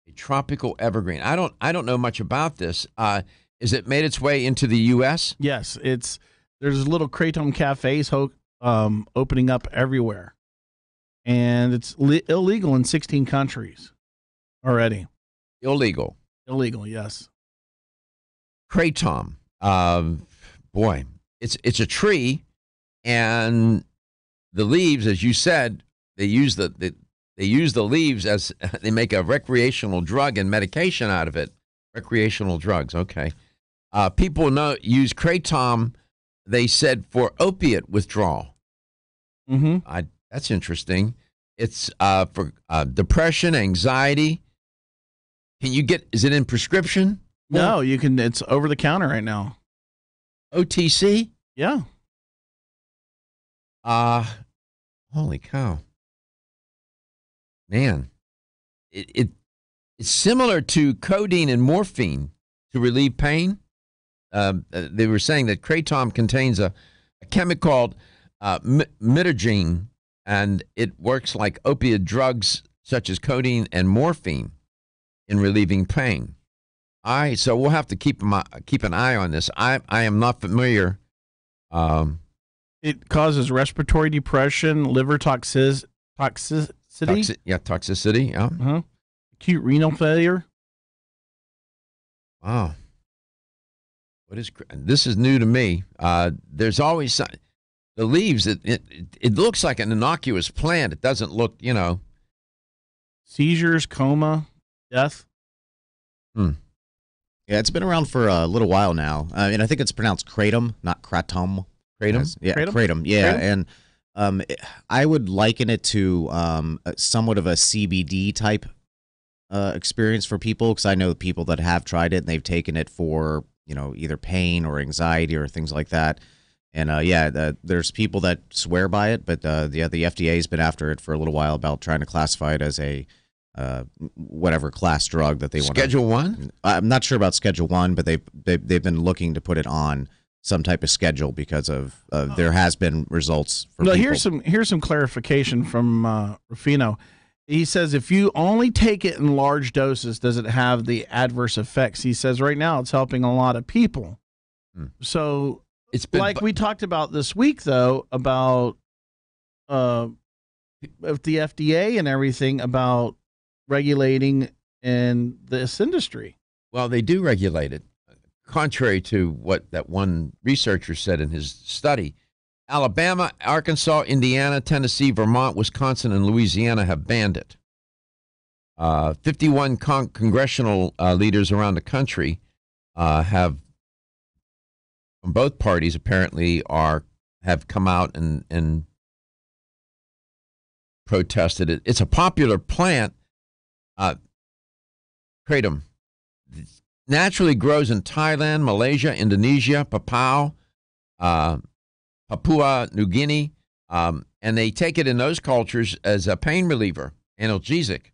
A tropical evergreen. I don't know much about this. Is it made its way into the U.S.? Yes, there's little kratom cafes opening up everywhere, and it's illegal in 16 countries already. Illegal, yes. Kratom. Boy, it's a tree, and the leaves, as you said, they use the leaves as they make a recreational drug and medication out of it. Recreational drugs, okay. People use kratom, they said, for opiate withdrawal. Mm-hmm. That's interesting. It's for depression, anxiety. Is it in prescription? No, you can. It's over the counter right now. OTC? Yeah. Holy cow. Man, it's similar to codeine and morphine to relieve pain. They were saying that kratom contains a chemical called midodrine, and it works like opiate drugs such as codeine and morphine in relieving pain. So we'll have to keep an eye on this. I am not familiar. It causes respiratory depression, liver toxicity. Toxicity, yeah. Uh-huh. Acute renal failure. Wow. This is new to me. There's always believes that it looks like an innocuous plant. It doesn't look, Seizures, coma, death. Yeah, it's been around for a little while now. And I think it's pronounced kratom, not kratom. Kratom? Yeah, Kratom? kratom. Yeah, Kratom? and I would liken it to somewhat of a CBD type experience for people, because I know people that have tried it and they've taken it for either pain or anxiety or things like that. And there's people that swear by it, but the FDA has been after it for a little while about trying to classify it as a whatever class drug that they want. Schedule 1? I'm not sure about Schedule 1, but they've been looking to put it on some type of schedule because of there has been results for No, people. here's some clarification from Rufino. He says if you only take it in large doses, does it have the adverse effects? He says right now it's helping a lot of people. So It's been like we talked about this week, though, about with the FDA and everything about regulating in this industry. Well, they do regulate it, contrary to what that one researcher said in his study. Alabama, Arkansas, Indiana, Tennessee, Vermont, Wisconsin, and Louisiana have banned it. 51 congressional leaders around the country have, from both parties, apparently have come out and protested it. It's a popular plant. Kratom. It naturally grows in Thailand, Malaysia, Indonesia, Papua New Guinea, and they take it in those cultures as a pain reliever, analgesic.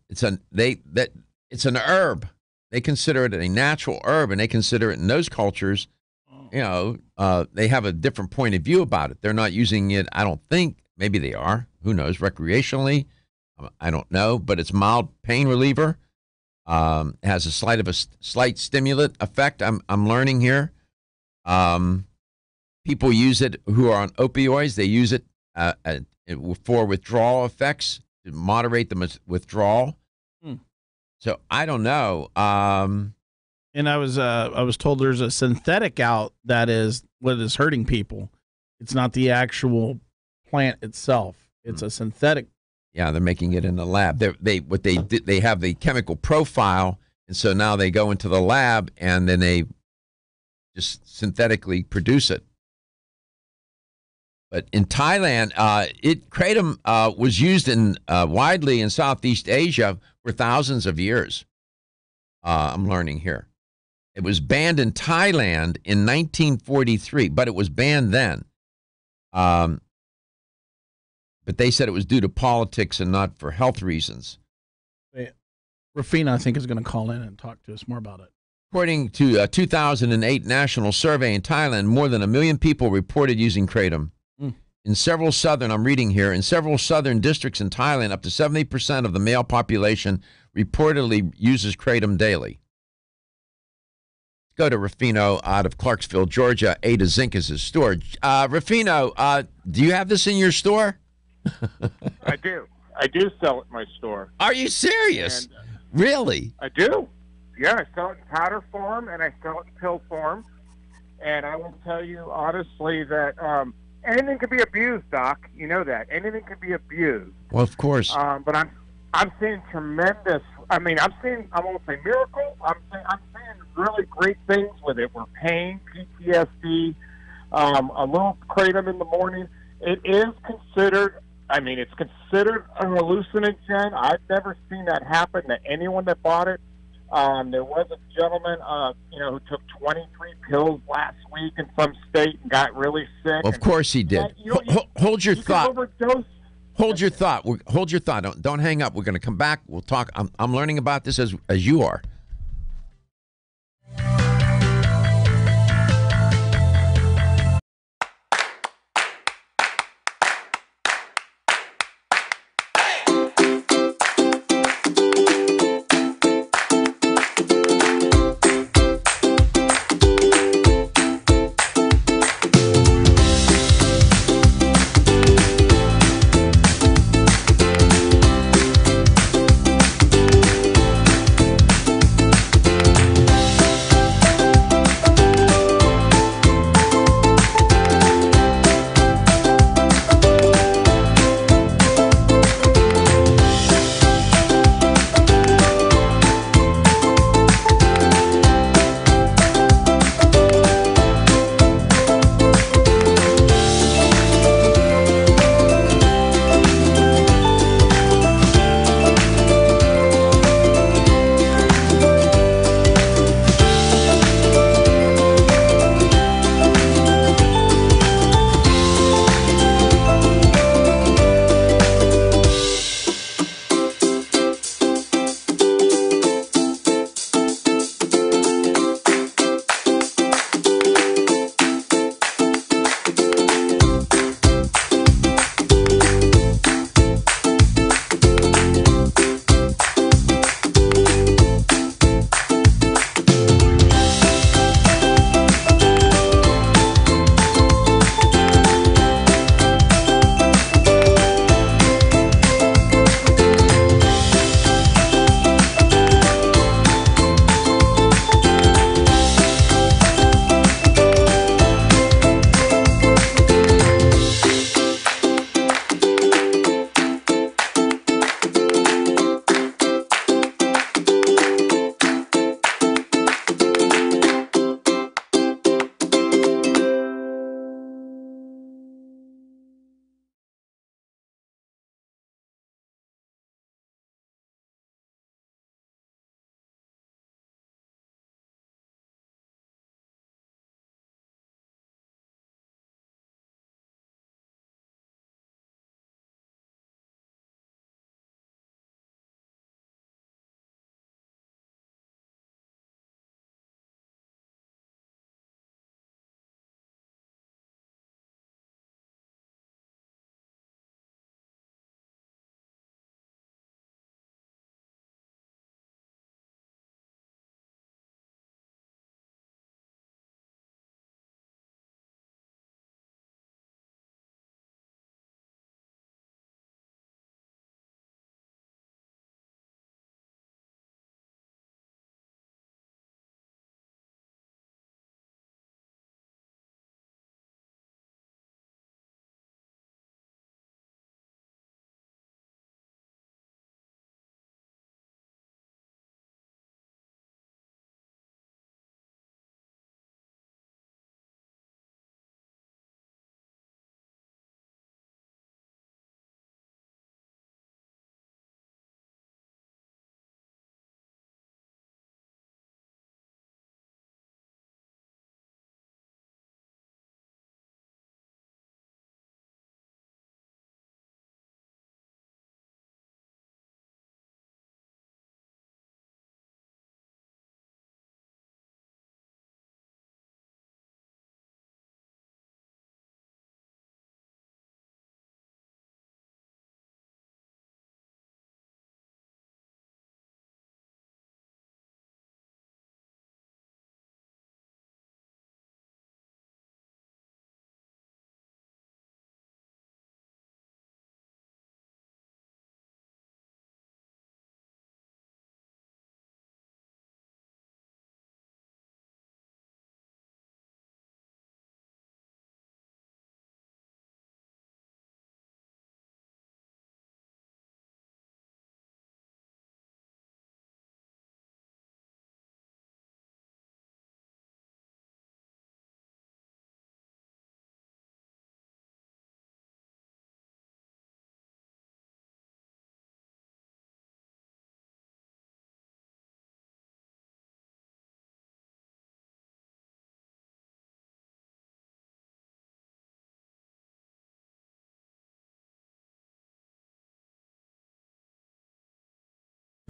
It's an herb. They consider it a natural herb, and they consider it in those cultures. They have a different point of view about it. They're not using it. I don't think. Maybe they are. Who knows? Recreationally, I don't know. But it's mild pain reliever. It has a slight stimulant effect. I'm learning here. People use it who are on opioids. They use it for withdrawal effects to moderate the withdrawal. So I don't know. And I was told there's a synthetic out that is what is hurting people. It's not the actual plant itself. It's a synthetic. Yeah, they're making it in the lab. They have the chemical profile, and so now they go into the lab and then they just synthetically produce it. But in Thailand, kratom was used widely in Southeast Asia for thousands of years. I'm learning here. It was banned in Thailand in 1943, but it was banned then. But they said it was due to politics and not for health reasons. Rafina, I think, is going to call in and talk to us more about it. According to a 2008 national survey in Thailand, more than 1 million people reported using kratom. In several southern districts in Thailand, up to 70% of the male population reportedly uses kratom daily. Let's go to Rufino out of Clarksville, Georgia. Ada Zinc is his store. Rufino, do you have this in your store? I do. I do sell it in my store. Are you serious? And, really? I do. Yeah, I sell it in powder form and I sell it in pill form. And I will tell you honestly that anything can be abused, Doc. You know that. Anything can be abused. Well, of course. But I'm seeing tremendous. I won't say miracle. I'm seeing really great things with it. We're pain, PTSD, a little kratom in the morning. It is considered. It's considered a hallucinogen. I've never seen that happen to anyone that bought it. There was a gentleman, who took 23 pills last week in some state and got really sick. Well, of course he did. Hold your thought. Overdose. Hold your thought. Hold your thought. Don't hang up. We're going to come back. We'll talk. I'm learning about this as you are.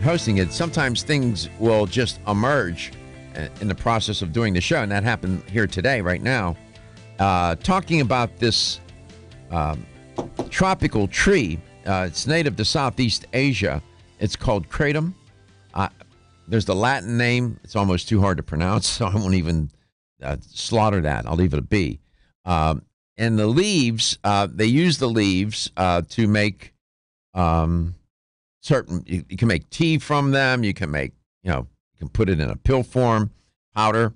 hosting it, sometimes things will just emerge in the process of doing the show, and that happened here today, right now. Talking about this tropical tree. It's native to Southeast Asia. It's called kratom. There's the Latin name. It's almost too hard to pronounce, so I won't even slaughter that. I'll leave it a B. And the leaves, they use the leaves to make certain. You can make tea from them. You can make, you can put it in a pill form, powder.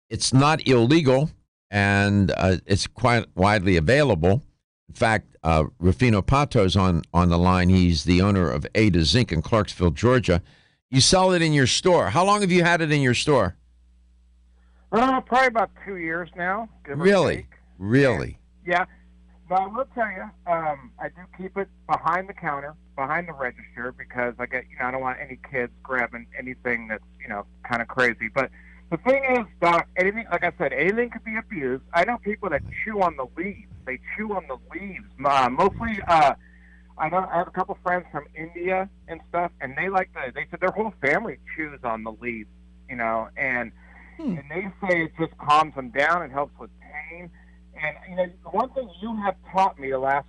It's not illegal, and it's quite widely available. In fact, Rufino Pato's on the line. He's the owner of Ada Zinc in Clarksville, Georgia. You sell it in your store. How long have you had it in your store? Probably about 2 years now. Give or Really? take. Really? Yeah. But I will tell you, I do keep it behind the counter, behind the register, because I don't want any kids grabbing anything that's, kind of crazy. But the thing is, Doc, anything, like I said, anything could be abused. I know people that chew on the leaves. They chew on the leaves. Mostly, I have a couple friends from India and stuff, and they said their whole family chews on the leaves, and they say it just calms them down and helps with pain. And, the one thing you have taught me the last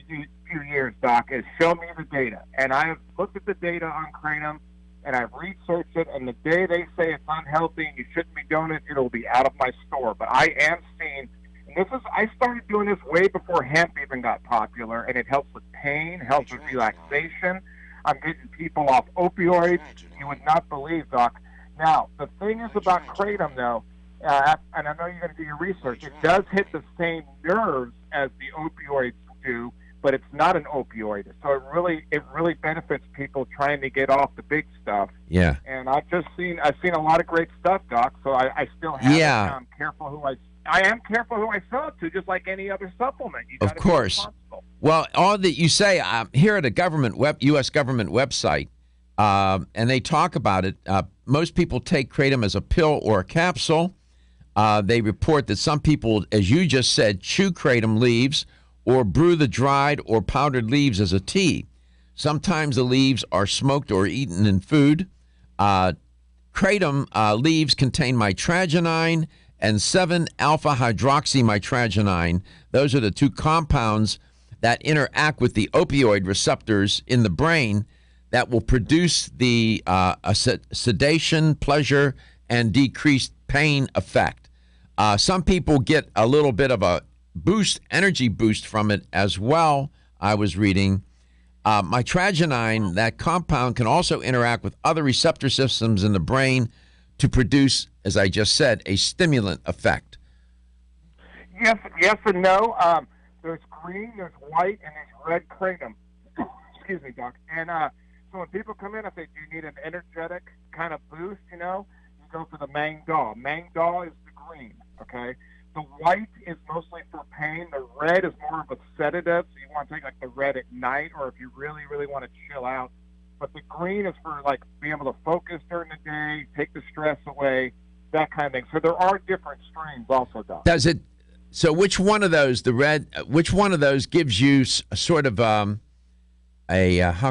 few years, Doc, is show me the data. And I've looked at the data on kratom, and I've researched it, and the day they say it's unhealthy and you shouldn't be doing it, it'll be out of my store. But I am seeing, and I started doing this way before hemp even got popular, and it helps with pain, helps with relaxation. I'm getting people off opioids. You would not believe, Doc. Now, the thing is about kratom, though, and I know you're going to do your research, it does hit the same nerves as the opioids do, but it's not an opioid. So it really benefits people trying to get off the big stuff. Yeah. And I've seen a lot of great stuff, Doc, so I still have it. I'm careful who I am careful who I sell it to, just like any other supplement. You gotta of course. Be responsible. Well, all that you say, here at a U.S. government website, and they talk about it. Most people take kratom as a pill or a capsule. They report that some people, as you just said, chew kratom leaves or brew the dried or powdered leaves as a tea. Sometimes the leaves are smoked or eaten in food. Kratom leaves contain mitragynine and 7-alpha-hydroxymitragynine. Those are the two compounds that interact with the opioid receptors in the brain that will produce the sedation, pleasure, and decreased pain effect. Some people get a little bit of a energy boost from it as well, I was reading. Mitragynine, that compound, can also interact with other receptor systems in the brain to produce, as I just said, a stimulant effect. Yes and no. There's green, there's white, and there's red kratom. Excuse me, Doc. And so when people come in, I say, do you need an energetic kind of boost, you go for the Mangdal. Mangdal is the green, okay? The white is mostly for pain. The red is more of a sedative, so you want to take the red at night, or if you really, really want to chill out. But the green is for being able to focus during the day, take the stress away, that kind of thing. So there are different strains also, Doc. Does it? So which one of those, the red, which one of those gives you a sort of how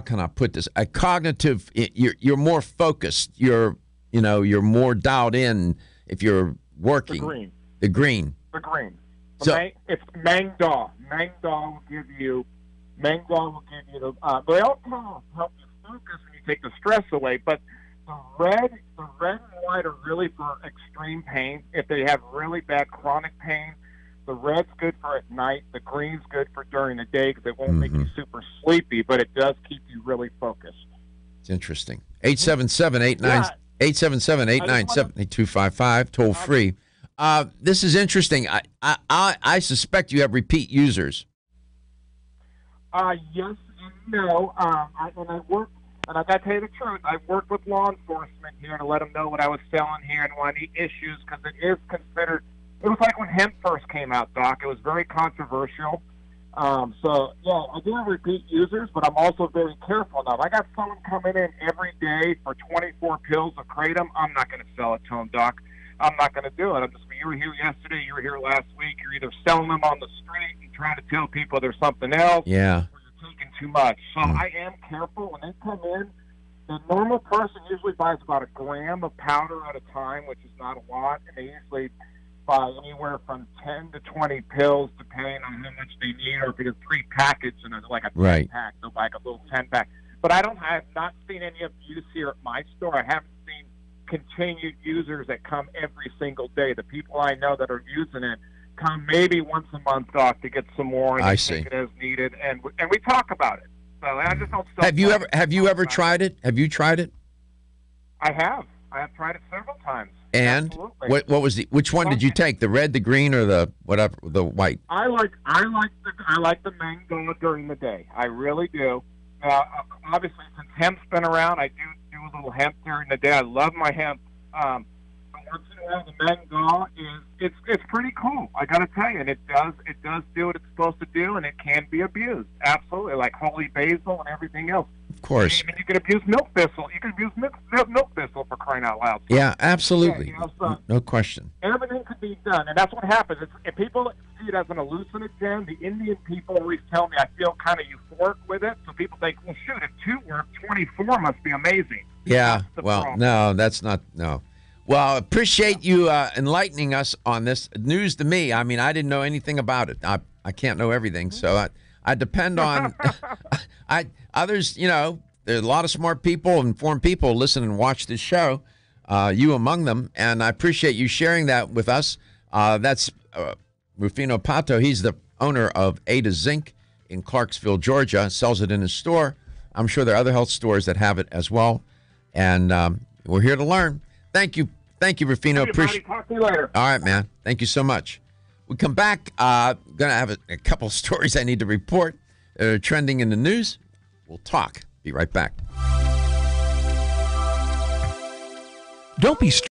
can I put this? A cognitive. You're more focused. You're more dialed in if you're working. The green. It's Mangdal. Mangdal will give you the. They all kind of help you focus when you take the stress away. But the red and white are really for extreme pain. If they have really bad chronic pain, the red's good for at night. The green's good for during the day because it won't make you super sleepy, but it does keep you really focused. It's interesting. 877-897-8255, toll free. This is interesting. I suspect you have repeat users. Yes and no. And I got to tell you the truth, I worked with law enforcement here to let them know what I was selling here and what any issues, because it is considered. It was like when hemp first came out, Doc. It was very controversial. So, yeah, I do have repeat users, but I'm also very careful now. If I got someone coming in every day for 24 pills of kratom, I'm not going to sell it to them, Doc. I'm not going to do it. You were here yesterday, you were here last week. You're either selling them on the street and trying to tell people there's something else, yeah, or you're taking too much. So I am careful. When they come in, The normal person usually buys about a gram of powder at a time, which is not a lot, and they usually buy anywhere from 10 to 20 pills, depending on how much they need, or if it's pre-packaged and it's like a 10-pack, they'll buy like a little 10-pack. But I have not seen any abuse here at my store. I haven't seen continued users that come every single day. The people I know that are using it come maybe once a month, Doc, to get some more, and I take it as needed, and we talk about it. So I just don't. Have you ever tried it? Have you tried it? I have. I have tried it several times. And Absolutely. what was which one did you take? The red, the green, or the whatever, the white? I like the mango during the day. I really do. Obviously, since hemp's been around, I do a little hemp during the day. I love my hemp. But once in a while, the mango it's pretty cool. I got to tell you, and it does do what it's supposed to do, and it can be abused. Absolutely, like holy basil and everything else. Of course. I mean, you can abuse milk thistle. You can abuse milk thistle, for crying out loud. Yeah, absolutely. Yeah, so no question. everything could be done, and that's what happens. If people see it as an hallucinogen, the Indian people always tell me I feel kind of euphoric with it. So people think, well, shoot, if 2 work, 24 must be amazing. Yeah. the Well, problem. no, that's not. No. Well, appreciate you enlightening us on this. News to me. I mean, I didn't know anything about it. I can't know everything, so I depend on others. You know, there's a lot of smart people, informed people listen and watch this show. You among them, and I appreciate you sharing that with us. That's Rufino Pato. He's the owner of Ada Zinc in Clarksville, Georgia. Sells it in his store. I'm sure there are other health stores that have it as well. And we're here to learn. Thank you, Rufino. Appreciate. Talk to you later. All right, man. Thank you so much. We come back. Gonna have a couple of stories I need to report that are trending in the news. We'll talk. Be right back. Don't be stressed.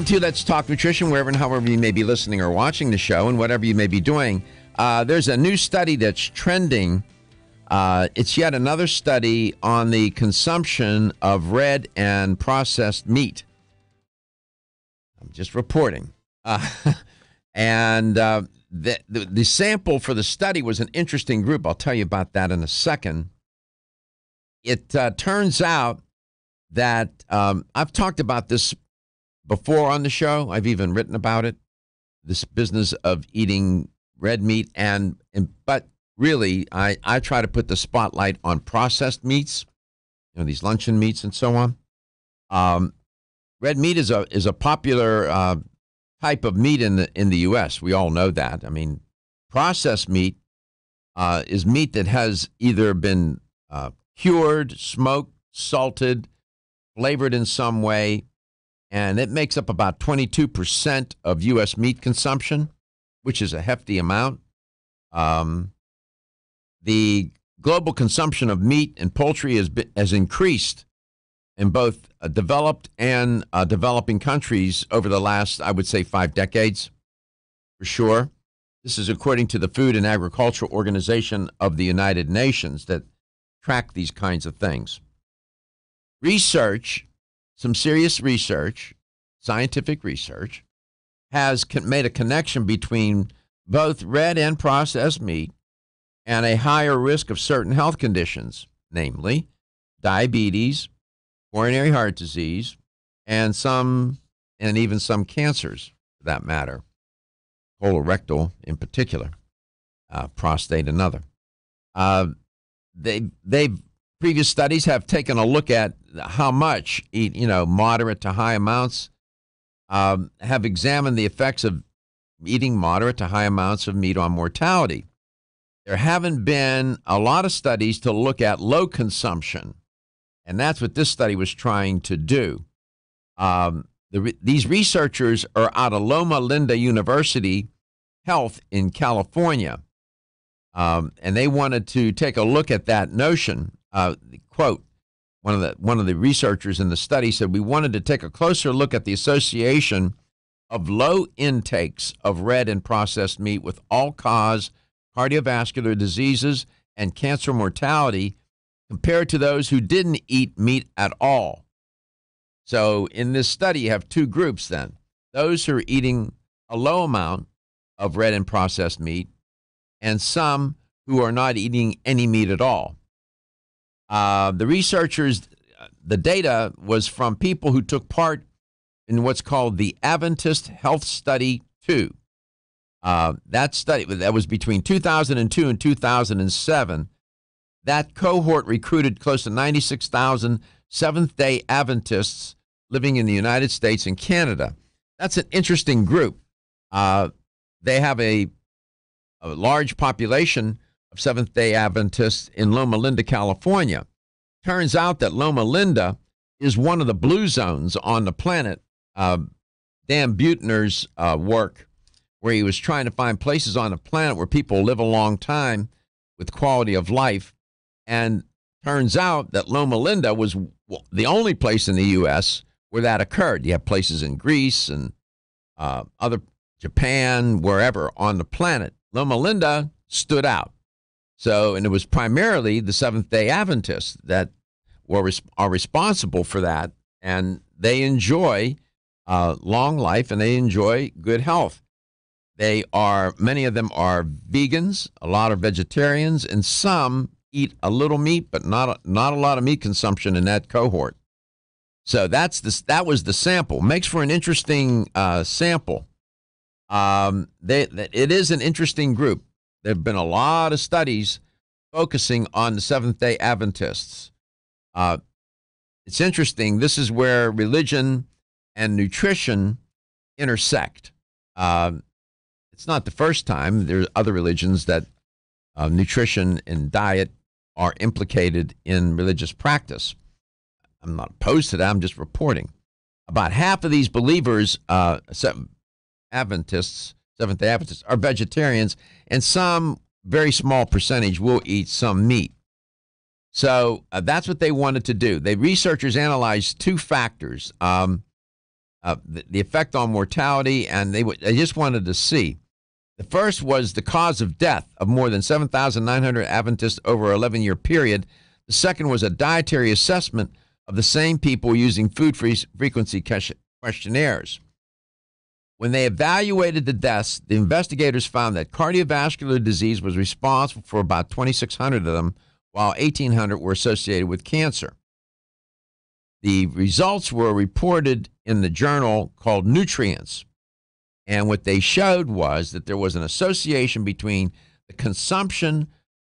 To Let's Talk Nutrition, wherever and however you may be listening or watching the show, and whatever you may be doing. There's a new study that's trending. It's yet another study on the consumption of red and processed meat. I'm just reporting. And the sample for the study was an interesting group. I'll tell you about that in a second. It turns out that I've talked about this before on the show. I've even written about it, this business of eating red meat. But really, I try to put the spotlight on processed meats, these luncheon meats and so on. Red meat is a popular type of meat in the U.S. We all know that. I mean, processed meat is meat that has either been cured, smoked, salted, flavored in some way, and it makes up about 22% of U.S. meat consumption, which is a hefty amount. The global consumption of meat and poultry has increased in both developed and developing countries over the last, I would say, 5 decades, for sure. This is according to the Food and Agriculture Organization of the United Nations that track these kinds of things. Research, some serious research, scientific research, has made a connection between both red and processed meat and a higher risk of certain health conditions, namely diabetes, coronary heart disease, and even some cancers, for that matter, colorectal in particular, prostate another. Previous studies have taken a look at how much eat, moderate to high amounts, have examined the effects of eating moderate to high amounts of meat on mortality. There haven't been a lot of studies to look at low consumption, and that's what this study was trying to do. These researchers are out of Loma Linda University Health in California, and they wanted to take a look at that notion. Quote, one of the researchers in the study said, "We wanted to take a closer look at the association of low intakes of red and processed meat with all-cause cardiovascular diseases and cancer mortality compared to those who didn't eat meat at all." So in this study, you have two groups then. Those who are eating a low amount of red and processed meat, and some who are not eating any meat at all. The researchers, the data was from people who took part in what's called the Adventist Health Study 2. That study, that was between 2002 and 2007. That cohort recruited close to 96,000 Seventh-day Adventists living in the United States and Canada. That's an interesting group. They have a large population of Seventh-day Adventists in Loma Linda, California. Turns out that Loma Linda is one of the blue zones on the planet. Dan Buettner's work, where he was trying to find places on the planet where people live a long time with quality of life. And turns out that Loma Linda was the only place in the U.S. where that occurred. You have places in Greece and other Japan, wherever on the planet. Loma Linda stood out. So, and it was primarily the Seventh-day Adventists that are responsible for that, and they enjoy long life and they enjoy good health. Many of them are vegans, a lot are vegetarians, and some eat a little meat, but not a lot of meat consumption in that cohort. So that was the sample. Makes for an interesting sample. It is an interesting group. There have been a lot of studies focusing on the Seventh-day Adventists. It's interesting. This is where religion and nutrition intersect. It's not the first time. There's other religions that nutrition and diet are implicated in religious practice. I'm not opposed to that. I'm just reporting. About half of these believers, Seventh-day Adventists, are vegetarians, and some very small percentage will eat some meat. So that's what they wanted to do. The researchers analyzed two factors. the effect on mortality, and they just wanted to see. The first was the cause of death of more than 7,900 Adventists over an 11-year period. The second was a dietary assessment of the same people using food frequency questionnaires. When they evaluated the deaths, the investigators found that cardiovascular disease was responsible for about 2,600 of them, while 1,800 were associated with cancer. The results were reported in the journal called Nutrients. And what they showed was that there was an association between the consumption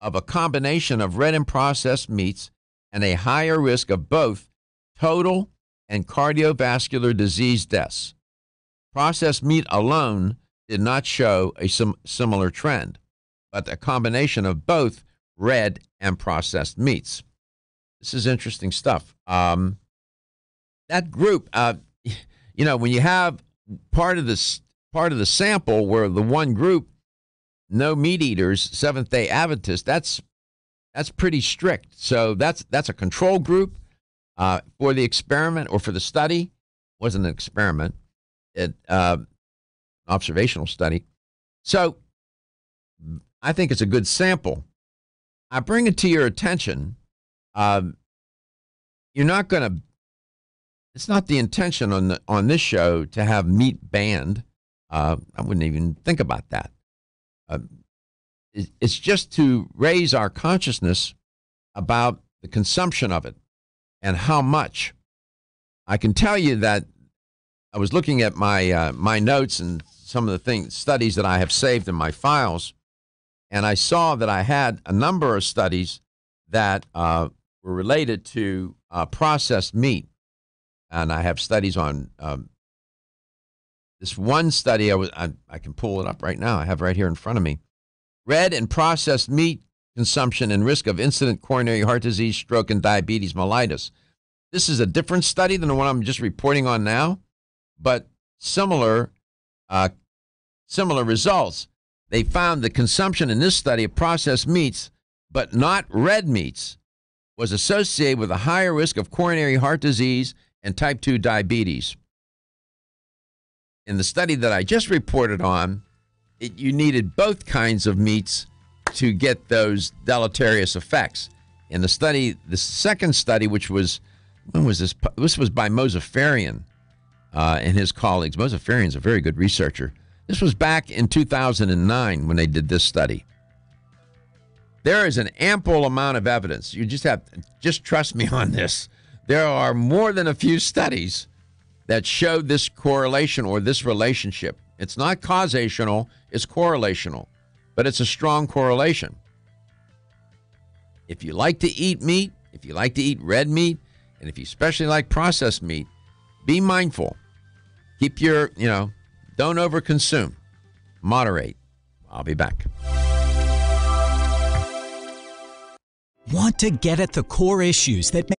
of a combination of red and processed meats and a higher risk of both total and cardiovascular disease deaths. Processed meat alone did not show a similar trend, but a combination of both red and processed meats. This is interesting stuff. That group, when you have part of the sample where the one group, no meat eaters, Seventh-day Adventists, that's pretty strict. So that's a control group for the experiment or for the study. It wasn't an experiment, observational study. So I think it's a good sample. I bring it to your attention. You're not going to. It's not the intention on this show to have meat banned. I wouldn't even think about that. It's just to raise our consciousness about the consumption of it and how much. I can tell you that I was looking at my notes and some of the studies that I have saved in my files, and I saw that I had a number of studies that were related to processed meat. And I have studies on this one study. I can pull it up right now. I have it right here in front of me. Red and processed meat consumption and risk of incident coronary heart disease, stroke, and diabetes mellitus. This is a different study than the one I'm just reporting on now, but similar results. They found the consumption in this study of processed meats, but not red meats, was associated with a higher risk of coronary heart disease and type 2 diabetes. In the study that I just reported on, you needed both kinds of meats to get those deleterious effects. In the second study, which was, when was this? This was by Mozaffarian and his colleagues. Mozaffarian's a very good researcher. This was back in 2009 when they did this study. There is an ample amount of evidence. You just trust me on this. There are more than a few studies that show this correlation or this relationship. It's not causational, it's correlational, but it's a strong correlation. If you like to eat meat, if you like to eat red meat, and if you especially like processed meat, be mindful. Keep your, don't overconsume. Moderate. I'll be back. Want to get at the core issues that make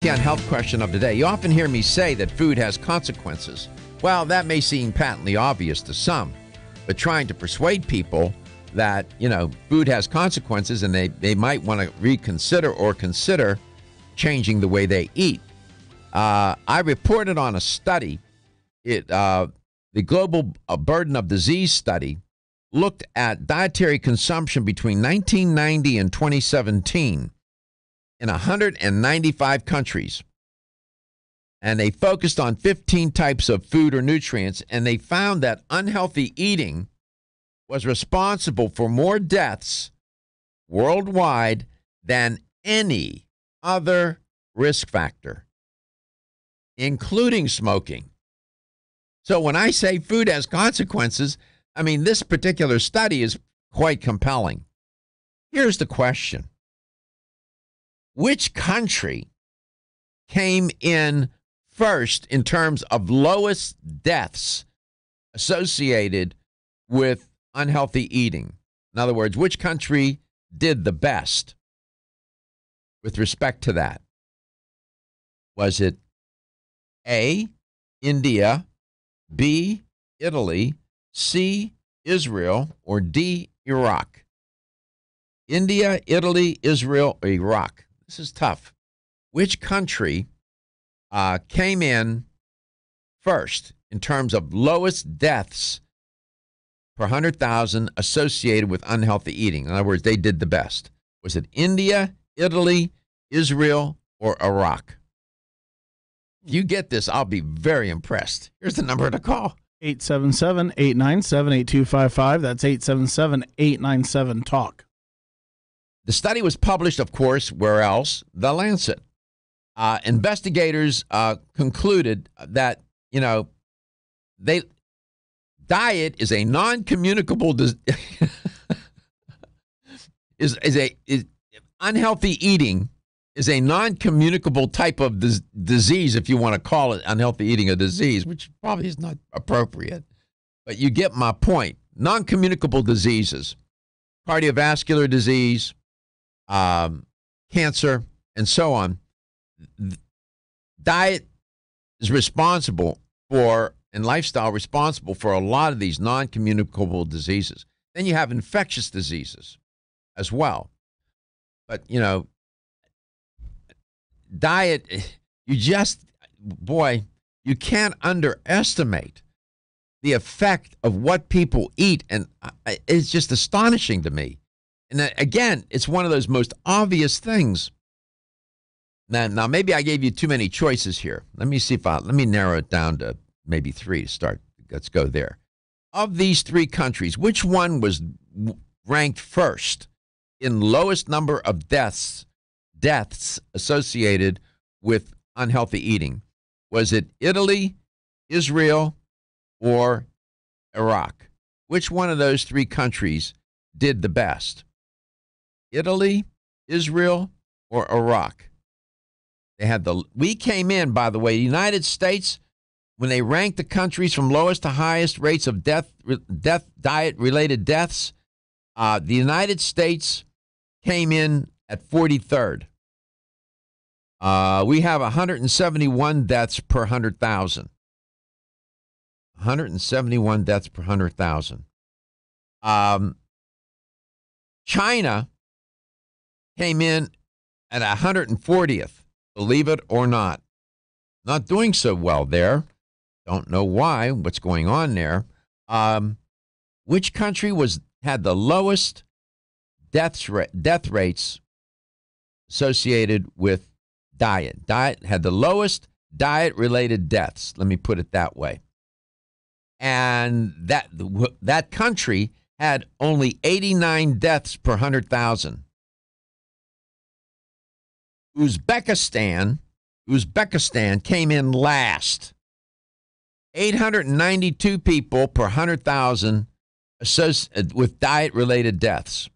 On health question of the day, you often hear me say that food has consequences. Well, that may seem patently obvious to some, but trying to persuade people that, food has consequences and they might want to reconsider or consider changing the way they eat. I reported on a study, the Global Burden of Disease study looked at dietary consumption between 1990 and 2017 in 195 countries. And they focused on 15 types of food or nutrients, and they found that unhealthy eating was responsible for more deaths worldwide than any other risk factor, including smoking. So when I say food has consequences, I mean, this particular study is quite compelling. Here's the question. Which country came in first in terms of lowest deaths associated with unhealthy eating? In other words, which country did the best with respect to that? Was it A, India, B, Italy, C, Israel, or D, Iraq? India, Italy, Israel, or Iraq? This is tough. Which country came in first in terms of lowest deaths per 100,000 associated with unhealthy eating? In other words, they did the best. Was it India, Italy, Israel, or Iraq? If you get this, I'll be very impressed. Here's the number to call. 877-897-8255. That's 877-897-TALK. The study was published, of course, where else? The Lancet. Investigators concluded that, diet is a non-communicable unhealthy eating is a non-communicable type of disease, if you want to call it unhealthy eating a disease, which probably is not appropriate. But you get my point. Non-communicable diseases, cardiovascular disease, cancer, and so on. Diet is responsible for, and lifestyle responsible for, a lot of these non-communicable diseases. Then you have infectious diseases as well. But, diet, you can't underestimate the effect of what people eat. And it's just astonishing to me. And again, it's one of those most obvious things. Now, maybe I gave you too many choices here. Let me narrow it down to maybe 3 to start. Let's go there. Of these 3 countries, which one was ranked first in lowest number of deaths associated with unhealthy eating? Was it Italy, Israel, or Iraq? Which one of those 3 countries did the best? Italy, Israel, or Iraq? We came in, by the way, the United States, when they ranked the countries from lowest to highest rates of diet-related deaths, the United States came in at 43rd. We have 171 deaths per 100,000. 171 deaths per 100,000. China came in at 140th, believe it or not. Not doing so well there. Don't know why, what's going on there. Which country had the lowest death rates associated with diet? Diet had the lowest diet-related deaths. Let me put it that way. And that country had only 89 deaths per 100,000. Uzbekistan came in last. 892 people per 100,000 with diet-related deaths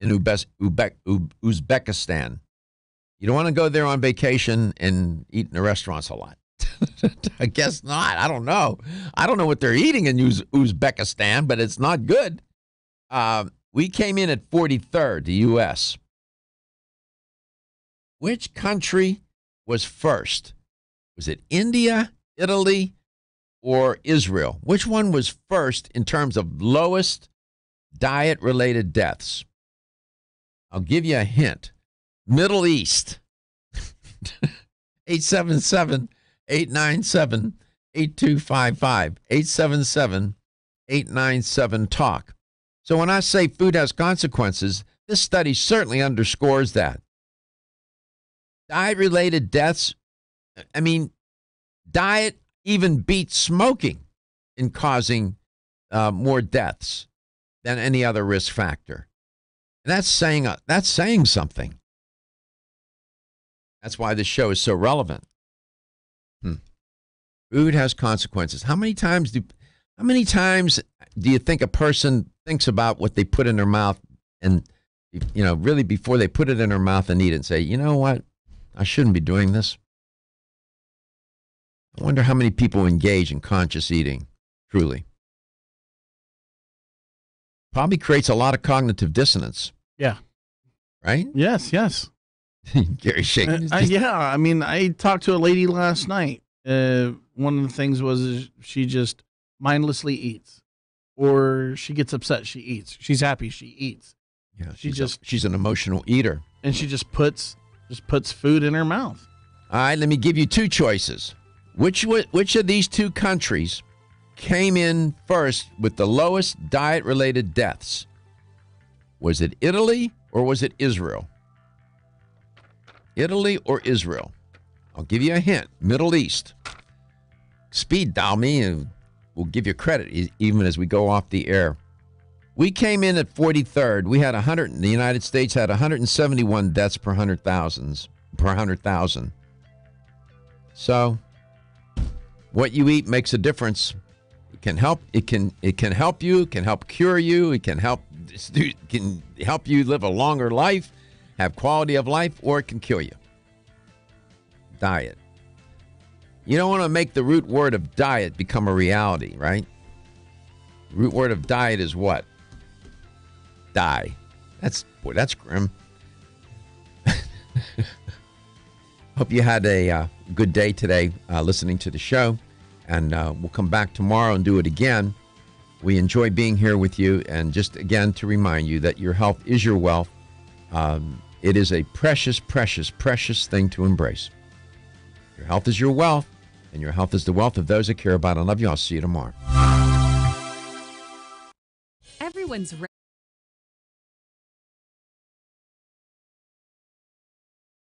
in Uzbekistan. You don't want to go there on vacation and eat in the restaurants a lot. I guess not. I don't know. I don't know what they're eating in Uzbekistan, but it's not good. We came in at 43rd, the U.S. Which country was first? Was it India, Italy, or Israel? Which one was first in terms of lowest diet-related deaths? I'll give you a hint. Middle East. 877-897-8255. 877-897-TALK. So when I say food has consequences, this study certainly underscores that. Diet-related deaths, I mean, diet even beats smoking in causing more deaths than any other risk factor. And that's saying something. That's why this show is so relevant. Food has consequences. How many times do you think a person thinks about what they put in their mouth, and really before they put it in their mouth and eat it, and say, you know what, I shouldn't be doing this? I wonder how many people engage in conscious eating, truly. Probably creates a lot of cognitive dissonance. Yeah. Right? Yes. Gary shaking. Yeah. I mean, I talked to a lady last night. One of the things was she just mindlessly eats, or she gets upset, she eats. She's happy, she eats. Yeah. She's an emotional eater. And she just puts food in her mouth. All right. Let me give you two choices. Which of these two countries came in first with the lowest diet-related deaths? Was it Italy or was it Israel? Italy or Israel? I'll give you a hint. Middle East. Speed dial me and we'll give you credit even as we go off the air. We came in at 43rd. The United States had 171 deaths per 100,000. So what you eat makes a difference. It can help you, it can help cure you, it can help you live a longer life, have quality of life, or it can kill you. Diet. You don't want to make the root word of diet become a reality, right? The root word of diet is what? Die. That's grim. Hope you had a good day today listening to the show, and we'll come back tomorrow and do it again. We enjoy being here with you, and just again to remind you that your health is your wealth. It is a precious, precious, precious thing to embrace. Your health is your wealth, and your health is the wealth of those that care about it. I love you. I'll see you tomorrow. Everyone's